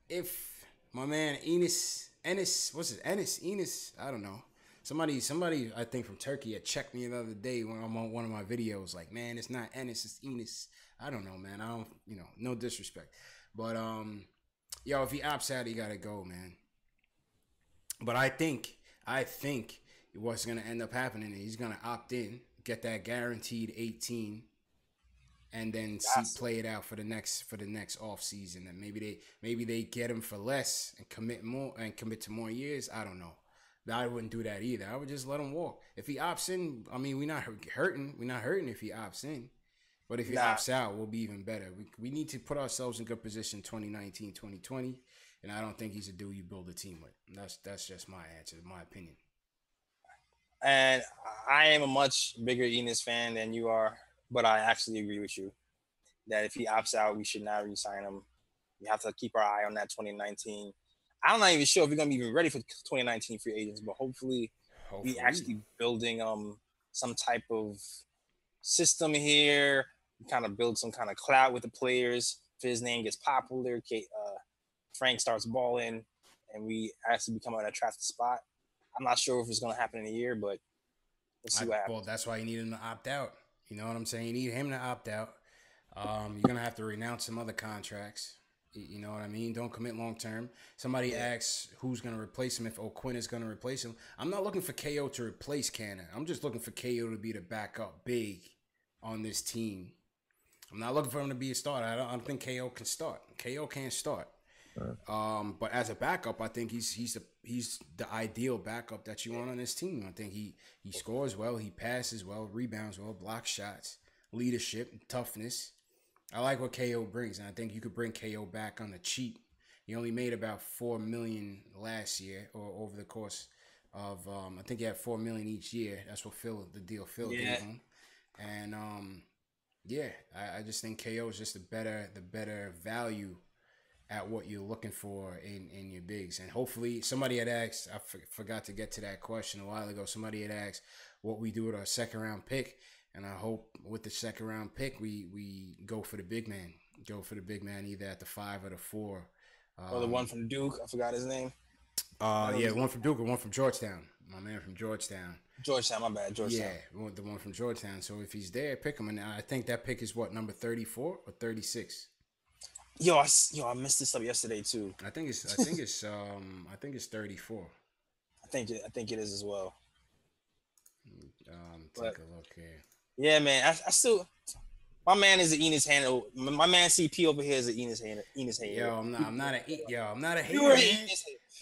If my man Enes, I don't know. Somebody, I think from Turkey had checked me the other day when I'm on one of my videos. Like, man, it's not Enes, it's Enes. I don't know, man. I don't, no disrespect, but if he opts out, he gotta go, man. But I think what's gonna end up happening is he's gonna opt in, get that guaranteed 18, and then play it out for the next off season. And maybe they get him for less and commit to more years. I don't know. I wouldn't do that either. I would just let him walk. If he opts in, I mean, we're not hurting. We're not hurting if he opts in. But if he opts out, we'll be even better. We need to put ourselves in good position 2019, 2020. And I don't think he's a dude you build a team with. That's just my answer, my opinion. And I am a much bigger Enes fan than you are, but I actually agree with you that if he opts out, we should not re-sign him. We have to keep our eye on that 2019. I'm not even sure if we're going to be even ready for 2019 free agents, but hopefully. We actually building some type of system here, kind of build some kind of clout with the players. If his name gets popular, Frank starts balling, and we actually become an attractive spot. I'm not sure if it's going to happen in a year, but we'll see what happens. Well, that's why you need him to opt out. You know what I'm saying? You need him to opt out. You're going to have to renounce some other contracts. You know what I mean? Don't commit long term. Somebody asks who's going to replace him, if O'Quinn is going to replace him. I'm not looking for KO to replace Cannon. I'm just looking for KO to be the backup big on this team. I'm not looking for him to be a starter. I don't think KO can start. KO can't start. But as a backup, I think he's the ideal backup that you want on this team. I think he scores well, he passes well, rebounds well, blocks shots, leadership, toughness. I like what KO brings, and I think you could bring KO back on the cheap. He only made about $4 million last year, or over the course of I think he had $4 million each year. That's what the deal Phil gave him, and yeah, I just think KO is just the better value at what you're looking for in your bigs. And hopefully somebody had asked, I forgot to get to that question a while ago. Somebody had asked what we do with our second round pick. And I hope with the second round pick, we go for the big man. Go for the big man either at the 5 or the 4. Or the one from Duke. I forgot his name. Yeah, one from Duke or one from Georgetown. My man from Georgetown. Georgetown, my bad. Georgetown. Yeah, the one from Georgetown. So if he's there, pick him. And I think that pick is what, number 34 or 36? Yo, I messed this up yesterday too. I think it's 34. I think it is as well. Take a look here. Yeah, man. I still, my man is an Enos Hander. My man CP over here is an Enos Hander. Yo, I'm not a hater. Man.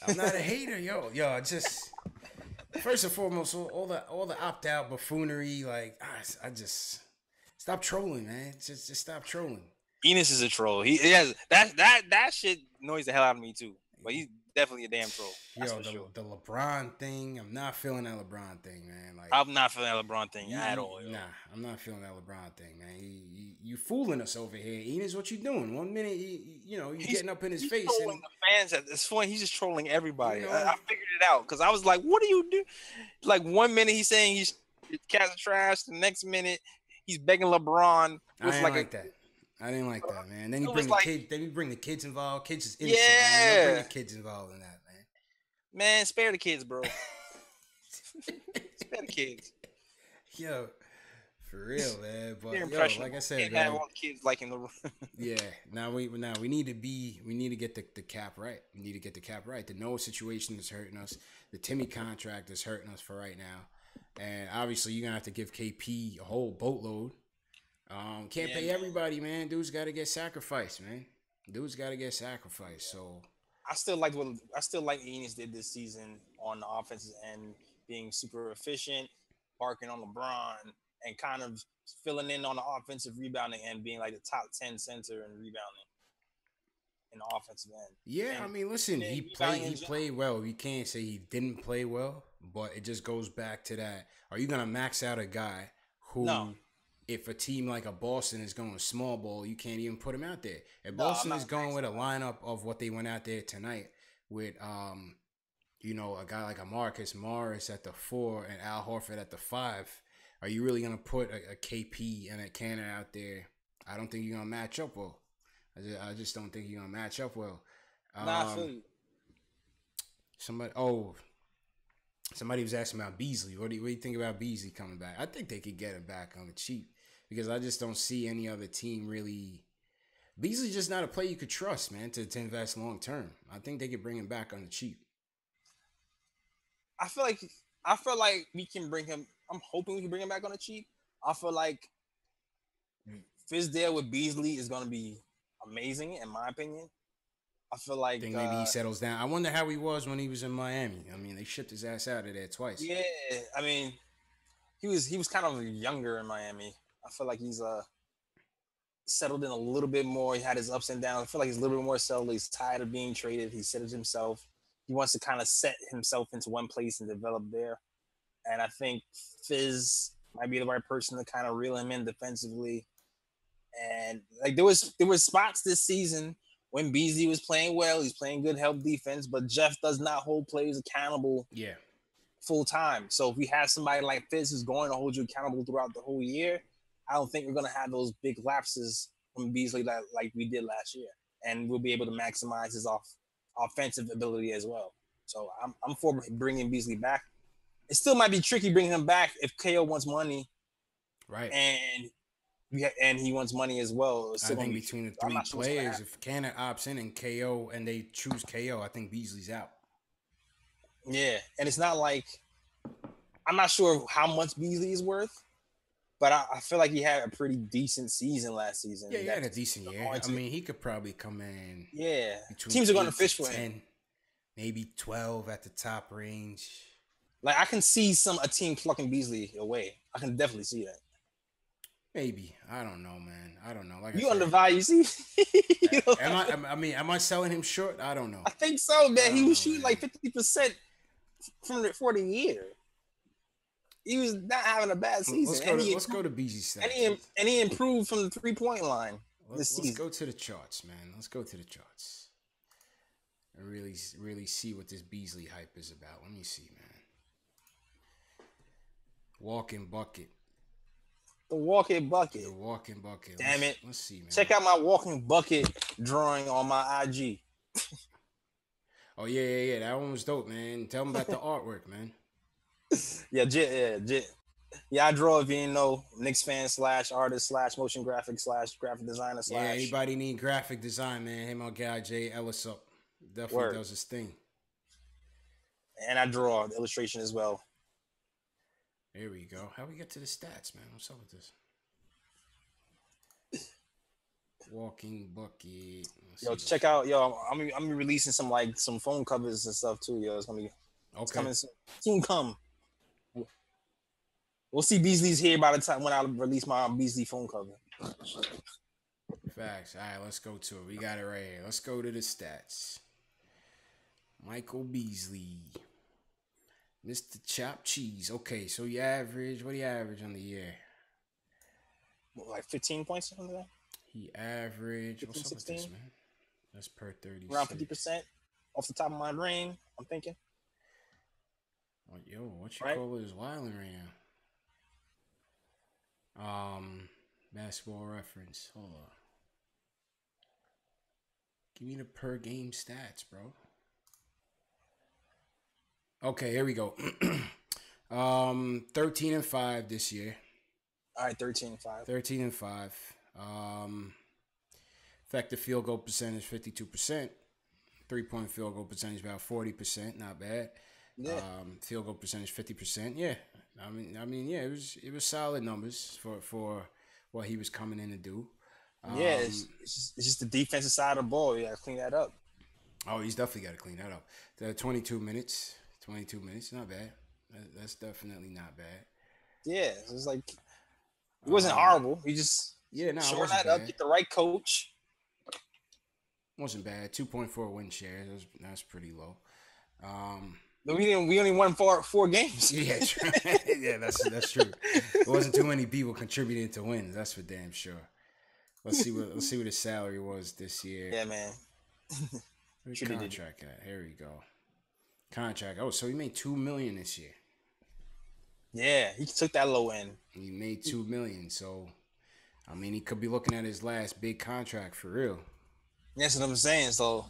I'm not a hater, yo. Just first and foremost, all the opt out buffoonery, like I just stop trolling, man. Just stop trolling. Enos is a troll. He has that shit annoys the hell out of me too. But he's definitely a damn troll. The LeBron thing, I'm not feeling that LeBron thing, man. Like I'm not feeling that LeBron thing at all. Yo. Nah, I'm not feeling that LeBron thing, man. You fooling us over here, Enos. What you doing? 1 minute, you're getting up in his face. Trolling the fans at this point. He's just trolling everybody. I figured it out because I was like, "What do you do?" Like 1 minute he's saying he's cats trash. The next minute he's begging LeBron. I didn't like that, man. Then you bring the kids. Then you bring the kids involved. Kids is innocent. Yeah, man. Don't bring the kids involved in that, man. Man, spare the kids, bro. Spare the kids. Yo, for real, man. But like I said, can't man, have all the kids like in the room. Yeah. Now we need to get the cap right. We need to get the cap right. The Noah situation is hurting us. The Timmy contract is hurting us for right now. And obviously, you're gonna have to give KP a whole boatload. Can't pay everybody, man. Dudes got to get sacrificed, man. So I still like Enos did this season on the offensive end, being super efficient, barking on LeBron, and kind of filling in on the offensive rebounding and being like the top 10 center and rebounding in the offensive end. Yeah, and, I mean, listen, he played well. You can't say he didn't play well, but it just goes back to that. Are you gonna max out a guy who? No. If a team like a Boston is going small ball, you can't even put him out there. If Boston is going with a lineup of what they went out there tonight with, a guy like a Marcus Morris at the 4 and Al Horford at the 5, are you really going to put a KP and a Cannon out there? I don't think you're going to match up well. I just don't think you're going to match up well. I feel you. Somebody was asking about Beasley. What do you think about Beasley coming back? I think they could get him back on the cheap. Because I just don't see any other team really. Beasley's just not a player you could trust, man, to invest long term. I think they could bring him back on the cheap. I feel like we can bring him. I'm hoping we can bring him back on the cheap. I feel like Fizdale with Beasley is going to be amazing, in my opinion. I feel like maybe he settles down. I wonder how he was when he was in Miami. I mean, they shipped his ass out of there twice. Yeah, I mean, he was kind of younger in Miami. I feel like he's settled in a little bit more. He had his ups and downs. I feel like he's a little bit more settled. He's tired of being traded. He said it himself. He wants to kind of set himself into one place and develop there. And I think Fizz might be the right person to kind of reel him in defensively. And like there was spots this season when Beasley was playing well. He's playing good help defense, but Jeff does not hold players accountable. Yeah. Full time. So if we have somebody like Fizz who's going to hold you accountable throughout the whole year, I don't think we're going to have those big lapses from Beasley like we did last year. And we'll be able to maximize his offensive ability as well. So I'm for bringing Beasley back. It still might be tricky bringing him back if KO wants money. Right. And he wants money as well. I think between the three players, if Cannon opts in and KO and they choose KO, I think Beasley's out. Yeah. And it's not like – I'm not sure how much Beasley is worth. but I feel like he had a pretty decent season last season. Yeah, he had a decent year. I mean, he could probably come in. Yeah, between teams are going to 8 fish to for 10, him. maybe 12 at the top range. Like I can see a team plucking Beasley away. I can definitely see that. Maybe. I don't know, man. I don't know. Like You I said, undervalue, see? am I selling him short? I don't know. I think so, man. He was shooting like 50% for the year. He was not having a bad season. Let's go to Beasley stats. And he improved from the 3-point line this season. Let's go to the charts, man. Let's go to the charts. And really see what this Beasley hype is about. Let me see, man. Walking bucket. The walking bucket. The walking bucket. Damn it. Let's see, man. Check out my walking bucket drawing on my IG. Oh, yeah. That one was dope, man. Tell them about the artwork, man. Yeah, I draw, if you didn't know, Knicks fan / artist / motion graphic / graphic designer / Yeah, anybody need graphic design, man, hit my guy Jay Ellis up. Definitely does his thing. And I draw the illustration as well. There we go. How we get to the stats, man? What's up with this? Walking bucket. Yo, check out, I'm releasing some phone covers and stuff too, yo. It's gonna be coming soon. We'll see Beasley's here by the time when I release my Beasley phone cover. Facts. All right, let's go to it. We got it right here. Let's go to the stats. Michael Beasley. Mr. Chop Cheese. Okay, so what do you average on the year? Like 15 points or something like that? He averaged, 15, what's up 16? with this, man? That's per 30. Around 50% off the top of my brain, I'm thinking. Oh, yo, what you call it is wilding right now. Basketball reference. Hold on. Give me the per game stats, bro. Okay, here we go. 13-5 this year. All right, 13-5. 13-5. Effective field goal percentage 52%. 3-point field goal percentage about 40%. Not bad. Yeah. Field goal percentage 50%. Yeah. I mean, yeah. It was solid numbers for what he was coming in to do. Yeah, it's just the defensive side of the ball. You got to clean that up. Oh, he's definitely got to clean that up. The 22 minutes, not bad. That's definitely not bad. Yeah, it's like it wasn't horrible. He just shore that up, get the right coach. Wasn't bad. 2.4 win shares. That's pretty low. We only won four games. Yeah, yeah, that's true. It wasn't too many people contributing to wins. That's for damn sure. Let's see what his salary was this year. Yeah, man. Where's contract at? Here we go. Contract. Oh, so he made $2 million this year. Yeah, he took that low end. He made $2 million. So, I mean, he could be looking at his last big contract for real. That's what I'm saying. So,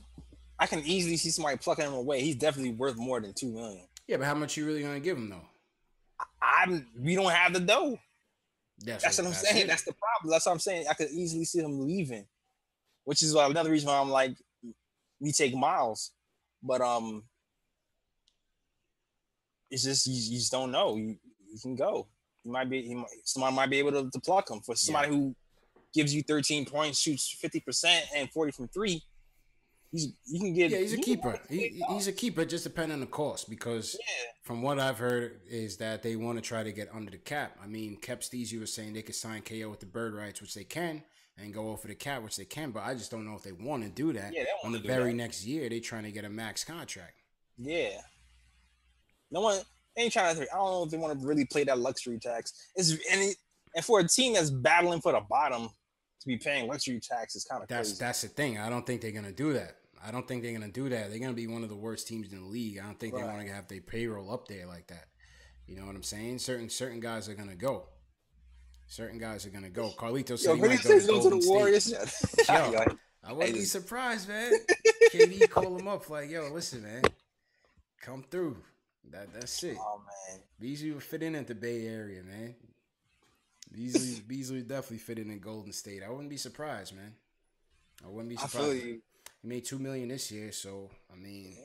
I can easily see somebody plucking him away. He's definitely worth more than $2 million. Yeah, but how much you really gonna give him though? We don't have the dough. That's what I'm saying. It. That's the problem. That's what I'm saying. I could easily see him leaving, which is another reason why I'm like, we take Miles, but it's just you just don't know. You can go. Somebody might be able to pluck him for somebody who gives you 13 points, shoots 50% and 40 from three. You can get. Yeah, he's a keeper. He's a keeper, just depending on the cost. Because from what I've heard is that they want to try to get under the cap. I mean, Kep Steezy was saying they could sign KO with the bird rights, which they can, and go over the cap, which they can. But I just don't know if they want to do that. Yeah, on the very next year, they trying to get a max contract. Yeah. No one ain't trying to. I don't know if they want to really play that luxury tax. And for a team that's battling for the bottom to be paying luxury tax is kind of crazy. That's the thing. I don't think they're gonna do that. They're gonna be one of the worst teams in the league. I don't think they want to have their payroll up there like that. You know what I'm saying? Certain guys are gonna go. Carlito said he might go to Golden State. Warriors. Yo, I wouldn't be surprised, man. KD call him up like, yo, listen, man, come through. That's it. Oh man, Beasley would fit in at the Bay Area, man. Beasley would definitely fit in Golden State. I wouldn't be surprised, man. I wouldn't be surprised. I feel you. He made $2 million this year, so I mean,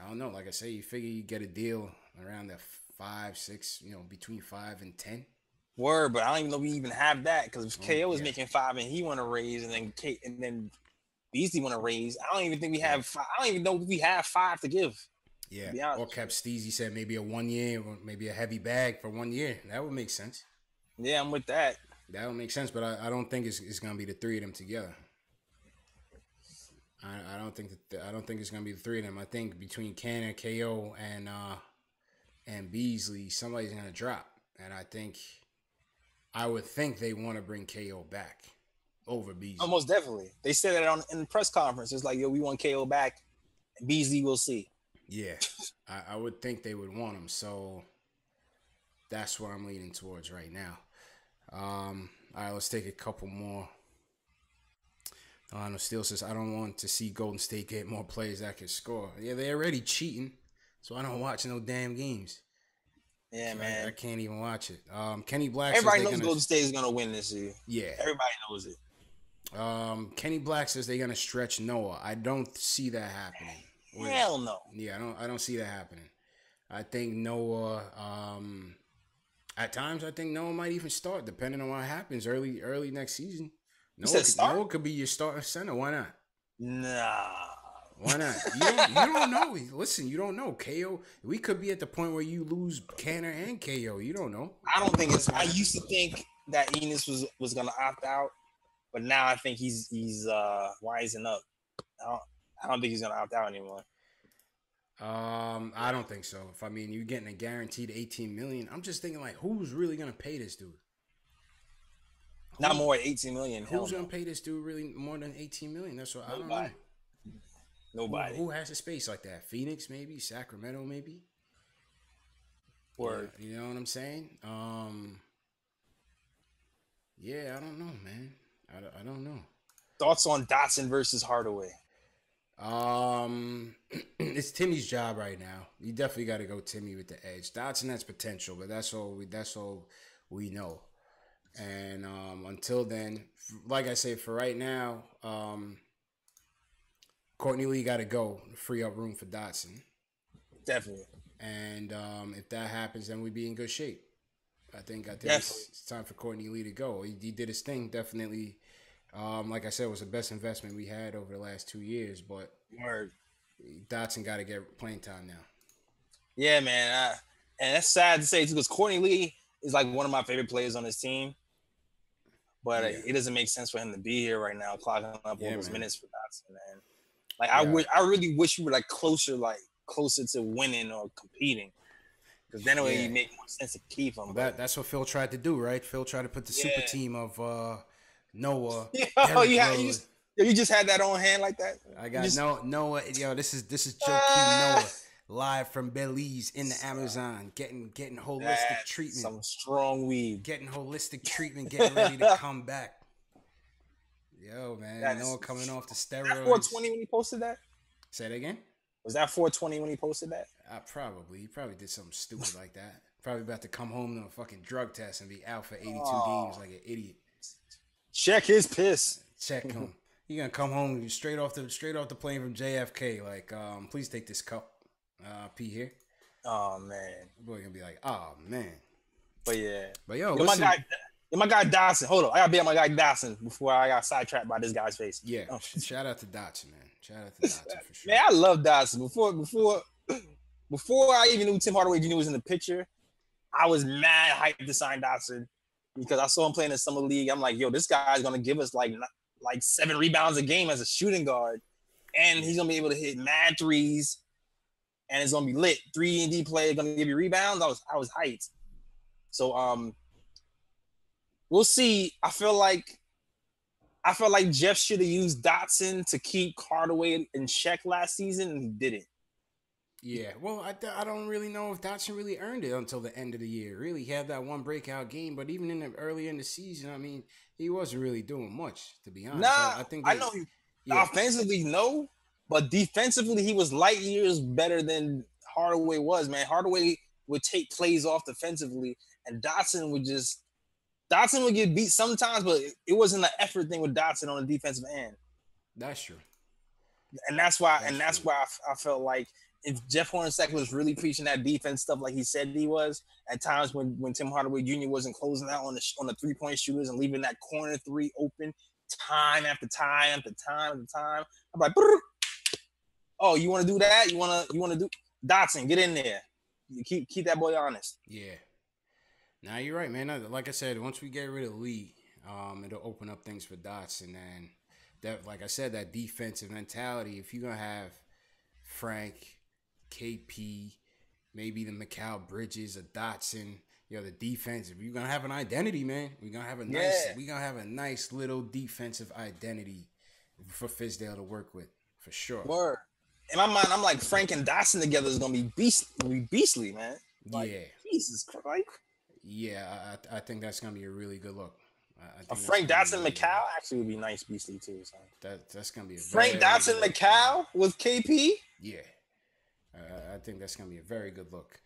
I don't know. Like I say, you figure you get a deal around that 5, 6, between 5 and 10. Word, but I don't even know if we even have that because if KO is yeah. making 5 and he want to raise, and then Beasley want to raise. I don't even think we have 5. I don't even know if we have 5 to give. Yeah. To be honest Or Cap Steezy said maybe a 1 year, or maybe a heavy bag for 1 year. That would make sense. Yeah, I'm with that. That would make sense, but I don't think it's gonna be the three of them together. I don't think it's gonna be the three of them. I think between Cannon, KO, and Beasley, somebody's gonna drop, and I would think they want to bring KO back over Beasley. Almost definitely. They said that in the press conference. It's like, yo, we want KO back. And Beasley, we'll see. Yeah, I would think they would want him. So that's what I'm leaning towards right now. All right, let's take a couple more. Steele says, I don't want to see Golden State get more players that can score. Yeah, they're already cheating, so I don't watch no damn games. Yeah, man. I can't even watch it. Kenny Black Everybody knows Golden State is going to win this year. Yeah. Everybody knows it. Kenny Black says they're going to stretch Noah. I don't see that happening. Hell no. Yeah, I don't see that happening. I think Noah, at times, I think Noah might even start, depending on what happens early next season. Noah could be your starting center. Why not? Nah. Why not? You don't know. Listen, you don't know. KO, we could be at the point where you lose Canner and KO. You don't know. I don't think it's. I used to think that Enos was going to opt out, but now I think he's wising up. I don't think he's going to opt out anymore. I don't think so. You're getting a guaranteed $18 million, I'm just thinking like, who's really going to pay this dude? Not more than $18 million. Who's going to pay this dude really more than $18 million? That's what I don't know. Nobody. Who has a space like that? Phoenix, maybe? Sacramento, maybe? Word. Yeah, you know what I'm saying? Yeah, I don't know, man. I don't know. Thoughts on Dotson versus Hardaway? It's Timmy's job right now. You definitely got to go Timmy with the edge. Dotson has potential, but that's all we know. And until then, like I say, for right now, Courtney Lee got to go to free up room for Dotson. Definitely. And if that happens, then we'd be in good shape. I think it's time for Courtney Lee to go. He did his thing, definitely. Like I said, it was the best investment we had over the last 2 years. But Word. Dotson got to get playing time now. Yeah, man. And that's sad to say too, because Courtney Lee is like one of my favorite players on this team. But it doesn't make sense for him to be here right now, clocking up all those minutes for Dotson, man. Like I really wish we were like closer to winning or competing, because then it would make more sense to keep him. Well, that's what Phil tried to do, right? Phil tried to put the super team of Noah. You just had that on hand like that. I got Noah. Yo, this is Joe Q Noah live from Belize in the Amazon, getting holistic treatment. Some strong weed. Getting holistic treatment, getting ready to come back. Yo, man, Noah coming off the steroids. Was that 420 when he posted that? Say that again? Was that 420 when he posted that? Probably. He probably did something stupid like that. Probably about to come home to a fucking drug test and be out for 82 games like an idiot. Check his piss. Check him. He gonna come home straight off the plane from JFK. Like, please take this cup. P here. Oh man. Boy gonna be like, oh man. But yeah. But yo, listen. My guy Dotson. Hold on. I gotta be on my guy Dotson before I got sidetracked by this guy's face. Yeah. Shout out to Dotson, man. Shout out to Dotson for sure. Man, I love Dotson. Before I even knew Tim Hardaway Jr. was in the picture, I was mad hyped to sign Dotson because I saw him playing in summer league. I'm like, yo, this guy's gonna give us like 7 rebounds a game as a shooting guard, and he's gonna be able to hit mad threes, and it's gonna be lit. 3-and-D player gonna give you rebounds. I was hyped. So we'll see. I feel like Jeff should have used Dotson to keep Hardaway in check last season, and he didn't. Yeah, well, I don't really know if Dotson really earned it until the end of the year. Really, he had that one breakout game, but even in the early in the season, he wasn't really doing much, to be honest. I know he offensively, no, but defensively, he was light years better than Hardaway was, man. Hardaway would take plays off defensively, and Dotson would get beat sometimes, but it wasn't an effort thing with Dotson on the defensive end. That's true. And that's why I felt like if Jeff Hornacek was really preaching that defense stuff like he said he was, at times when Tim Hardaway Jr. wasn't closing out on the 3-point shooters and leaving that corner three open time after time after time after time, I'm like, oh, you want to do that? You want to do Dotson? Get in there. You keep that boy honest. Yeah. Now you're right, man. Like I said, once we get rid of Lee, it'll open up things for Dotson, and that, like I said, that defensive mentality. If you're gonna have Frank, KP, maybe the Mikal Bridges, a Dotson, the defense. If you're gonna have an identity, man, we're gonna have a nice little defensive identity for Fizdale to work with, for sure. Word. In my mind, I'm like, Frank and Dotson together is gonna be beastly, man. Like, yeah. Jesus Christ. Yeah, I think that's gonna be a really good look. A Frank Dotson Mikal actually would be nice, beastly too. So that's gonna be a Frank Dotson Mikal with KP. Yeah, I think that's gonna be a very good look.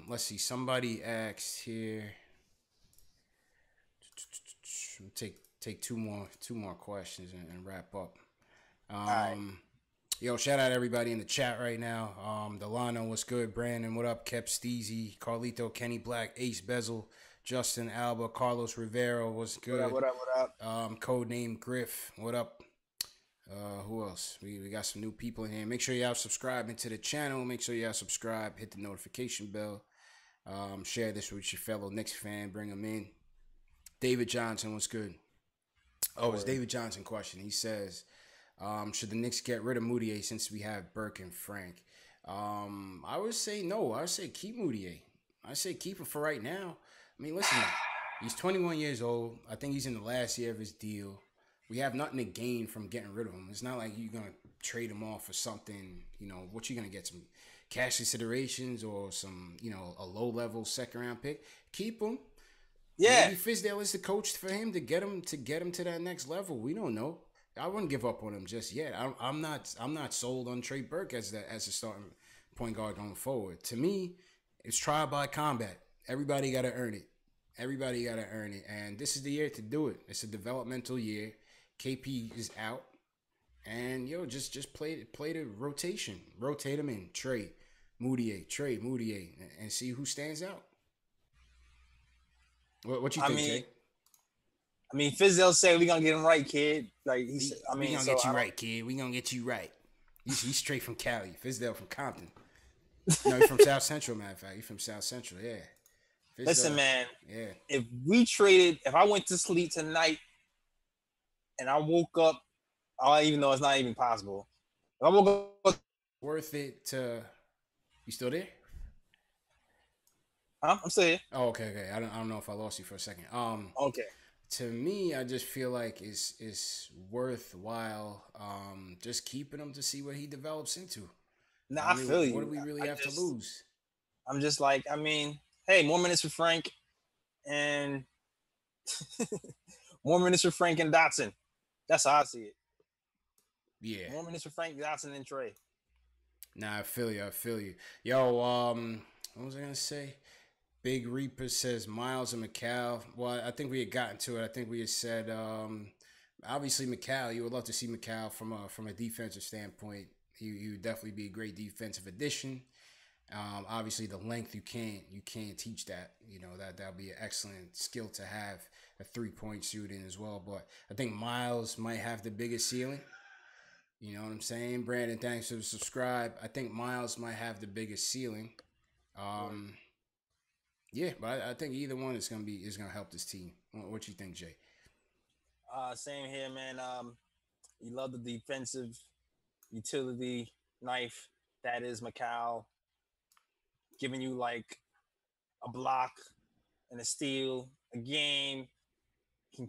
Let's see. Somebody asked here. Take two more questions and wrap up. Right. Yo, shout out everybody in the chat right now. Delano, what's good? Brandon, what up? Kep Steezy, Carlito, Kenny Black, Ace Bezel, Justin Alba, Carlos Rivero, what's good? What up? Codename Griff, what up? Who else? We got some new people in here. Make sure y'all subscribing to the channel. Make sure y'all subscribe. Hit the notification bell. Share this with your fellow Knicks fan. Bring them in. David Johnson, what's good? Oh, it's David Johnson question. He says, should the Knicks get rid of Moutier since we have Burke and Frank? I would say no. I would say keep Moutier. I say keep him for right now. I mean, listen, he's 21 years old. I think he's in the last year of his deal. We have nothing to gain from getting rid of him. It's not like you're going to trade him off for something, what you're going to get, some cash considerations or some, a low-level second-round pick. Keep him. Yeah. Maybe Fizdale is the coach for him to get him to that next level. We don't know. I wouldn't give up on him just yet. I'm not sold on Trey Burke as a starting point guard going forward. To me, it's trial by combat. Everybody got to earn it. And this is the year to do it. It's a developmental year. KP is out. And, just play the rotation. Rotate him in. Trey Moutier, and see who stands out. What you think, Jay? I mean, Fizdale said we're going to get him right, kid. Like he said, we're going to get you right, kid. We're going to get you right. He's straight from Cali. Fizdale from Compton. No, he's from South Central, matter of fact. He's from South Central, yeah. Fizdale, listen, man. Yeah. If I went to sleep tonight and I woke up, I even know it's not even possible. If I woke up. Worth it to. You still there? Huh? I'm still here. Oh, okay. I don't know if I lost you for a second. Okay. To me, I just feel like it's worthwhile just keeping him to see what he develops into. I feel you. What do we really have to lose? I'm just like, hey, more minutes for Frank and more minutes for Frank and Dotson. That's how I see it. Yeah. More minutes for Frank, Dotson, and Trey. Nah, I feel you. Yo, what was I gonna say? Big Reaper says Miles and Mikal. Well, I think we had gotten to it. I think we had said, obviously Mikal. You would love to see Mikal from a defensive standpoint. He would definitely be a great defensive addition. Obviously, the length you can't teach that. That'll be an excellent skill to have, a 3-point shooting as well. But I think Miles might have the biggest ceiling. You know what I'm saying, Brandon? Thanks for the subscribe. I think Miles might have the biggest ceiling. Yeah, but I think either one is gonna help this team. What you think, Jay? Same here, man. You love the defensive utility knife that is Mikal, giving you like a block and a steal, a game.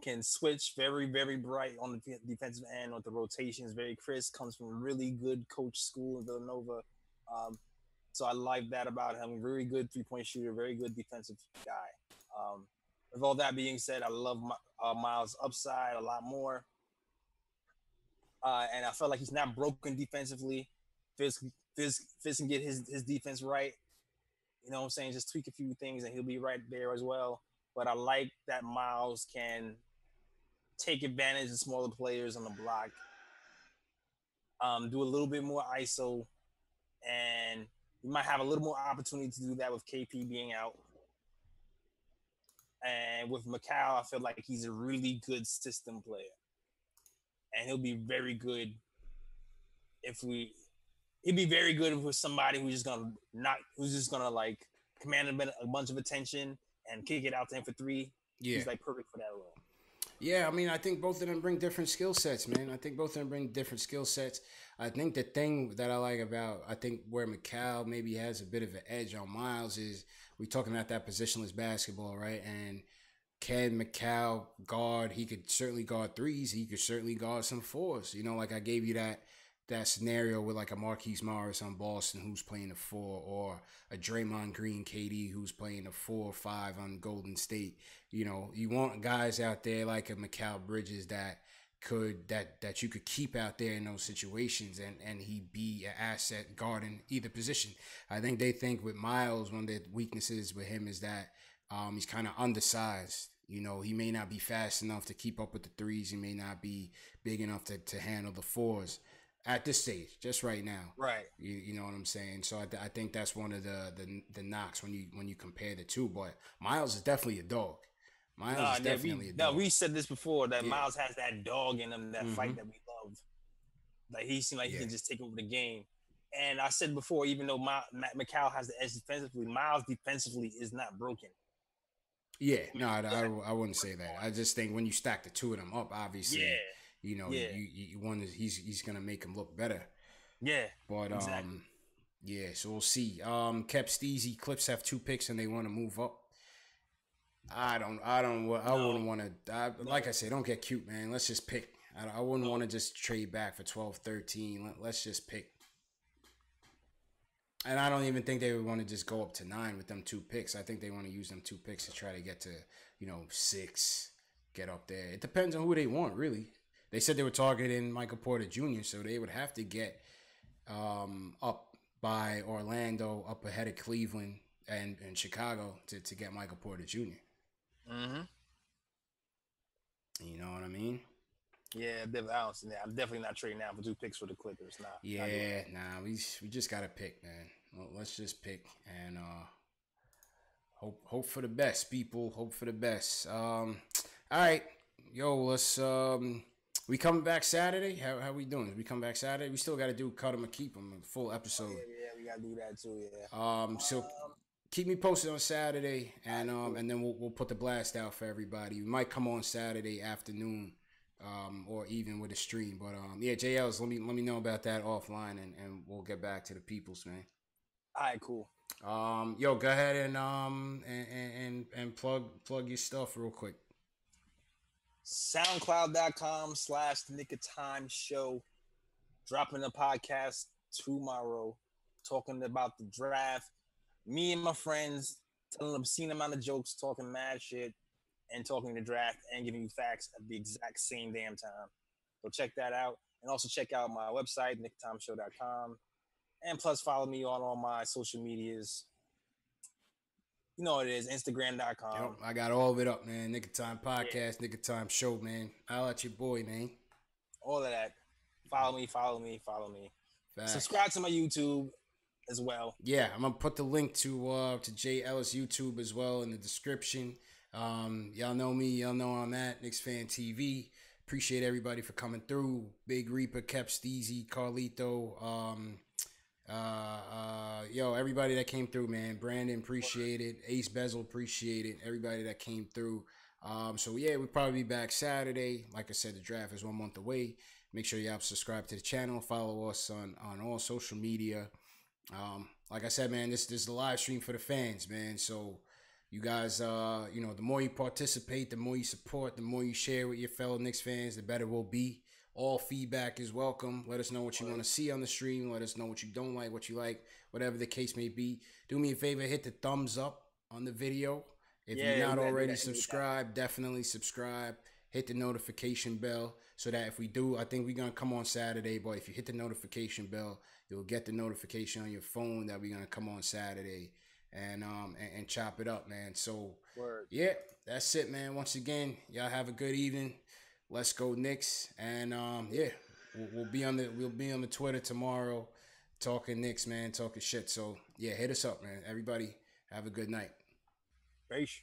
Can switch very, very bright on the defensive end with the rotations. Very crisp. Comes from a really good coach school in Villanova. So I like that about him. Very good 3-point shooter. Very good defensive guy. With all that being said, I love Miles' upside a lot more. And I felt like he's not broken defensively. Fizz can get his defense right. You know what I'm saying? Just tweak a few things and he'll be right there as well. But I like that Miles can take advantage of smaller players on the block, do a little bit more ISO, and you might have a little more opportunity to do that with KP being out. And with Macau, I feel like he's a really good system player, and he'll be very good if we. He'd be very good with somebody who's just gonna like command a bunch of attention and kick it out to him for three. Yeah. He's like perfect for that role. Yeah, I mean, I think both of them bring different skill sets, man. I think both of them bring different skill sets. I think the thing that I like about, I think where Macau maybe has a bit of an edge on Miles is we talking about that positionless basketball, right? And can Macau guard? He could certainly guard threes. He could certainly guard some fours. You know, like I gave you that scenario with like a Marquise Morris on Boston who's playing the 4, or a Draymond Green KD who's playing the 4 or 5 on Golden State. You know, you want guys out there like a Mikal Bridges that you could keep out there in those situations, and he be an asset guarding either position. I think they think with Miles, one of the weaknesses with him is that he's kind of undersized. You know, he may not be fast enough to keep up with the threes. He may not be big enough to handle the fours at this stage, just right now. Right. You know what I'm saying? So I think that's one of the knocks when you compare the two. But Miles is definitely a dog. Miles is definitely a dog. No, we said this before, that Miles has that dog in him, that fight that we love. Like, he seemed like he can just take over the game. And I said before, even though Macau has the edge defensively, Miles defensively is not broken. Yeah, no, I wouldn't say that. I just think when you stack the two of them up, obviously, you know, you one is he's gonna make him look better. Yeah, but exactly. Yeah, so we'll see. Kep Steezy, Clips have 2 picks and they want to move up. I wouldn't want to. Like I said, don't get cute, man. Let's just pick. I wouldn't want to just trade back for 12, 13. Let's just pick. And I don't even think they would want to just go up to 9 with them 2 picks. I think they want to use them 2 picks to try to get to, 6, get up there. It depends on who they want, really. They said they were targeting Michael Porter Jr., so they would have to get up by Orlando, up ahead of Cleveland and Chicago to get Michael Porter Jr. Mm-hmm. You know what I mean? Yeah, I'm definitely not trading now for 2 picks for the Clippers. We just gotta pick, man. Well, let's just pick and hope for the best, people. Hope for the best. All right, yo, let's we coming back Saturday? How we doing? We come back Saturday? We still got to do cut 'em or keep 'em, a full episode. Yeah, we gotta do that too. Yeah. So keep me posted on Saturday, and then we'll put the blast out for everybody. We might come on Saturday afternoon, or even with a stream. But JLs, let me know about that offline, and we'll get back to the peoples, man. All right, cool. Yo, go ahead and plug your stuff real quick. SoundCloud.com/Nick of Time Show. Dropping a podcast tomorrow, talking about the draft. Me and my friends telling them obscene amount of jokes, talking mad shit, and talking the draft and giving you facts at the exact same damn time. So check that out. And also check out my website, nicktimeshow.com. And plus follow me on all my social medias. You know what it is, Instagram.com. Yo, I got all of it up, man. Nick of Time Podcast, Nick of Time Show, man. I'll at your boy, man. All of that. Follow me. Facts. Subscribe to my YouTube as well. Yeah, I'm gonna put the link to Jay Ellis YouTube as well in the description. Y'all know me, y'all know I'm at Knicks Fan TV. Appreciate everybody for coming through. Big Reaper, Kep Steezy, Carlito, everybody that came through, man. Brandon, appreciate it. Ace Bezel, appreciate it. Everybody that came through. We'll probably be back Saturday. Like I said, the draft is 1 month away. Make sure y'all subscribe to the channel. Follow us on all social media. Like I said, man, this is a live stream for the fans, man. So you guys, the more you participate, the more you support, the more you share with your fellow Knicks fans, the better we'll be. All feedback is welcome. Let us know what you want to see on the stream. Let us know what you don't like, what you like, whatever the case may be. Do me a favor, hit the thumbs up on the video. If you're not already subscribed, definitely subscribe. Hit the notification bell so that if we do, I think we're going to come on Saturday, but if you hit the notification bell, you'll get the notification on your phone that we're going to come on Saturday and chop it up, man. So, yeah, that's it, man. Once again, y'all have a good evening. Let's go Knicks, and we'll be on the Twitter tomorrow talking Knicks, man, talking shit. So yeah, hit us up, man. Everybody have a good night. Peace.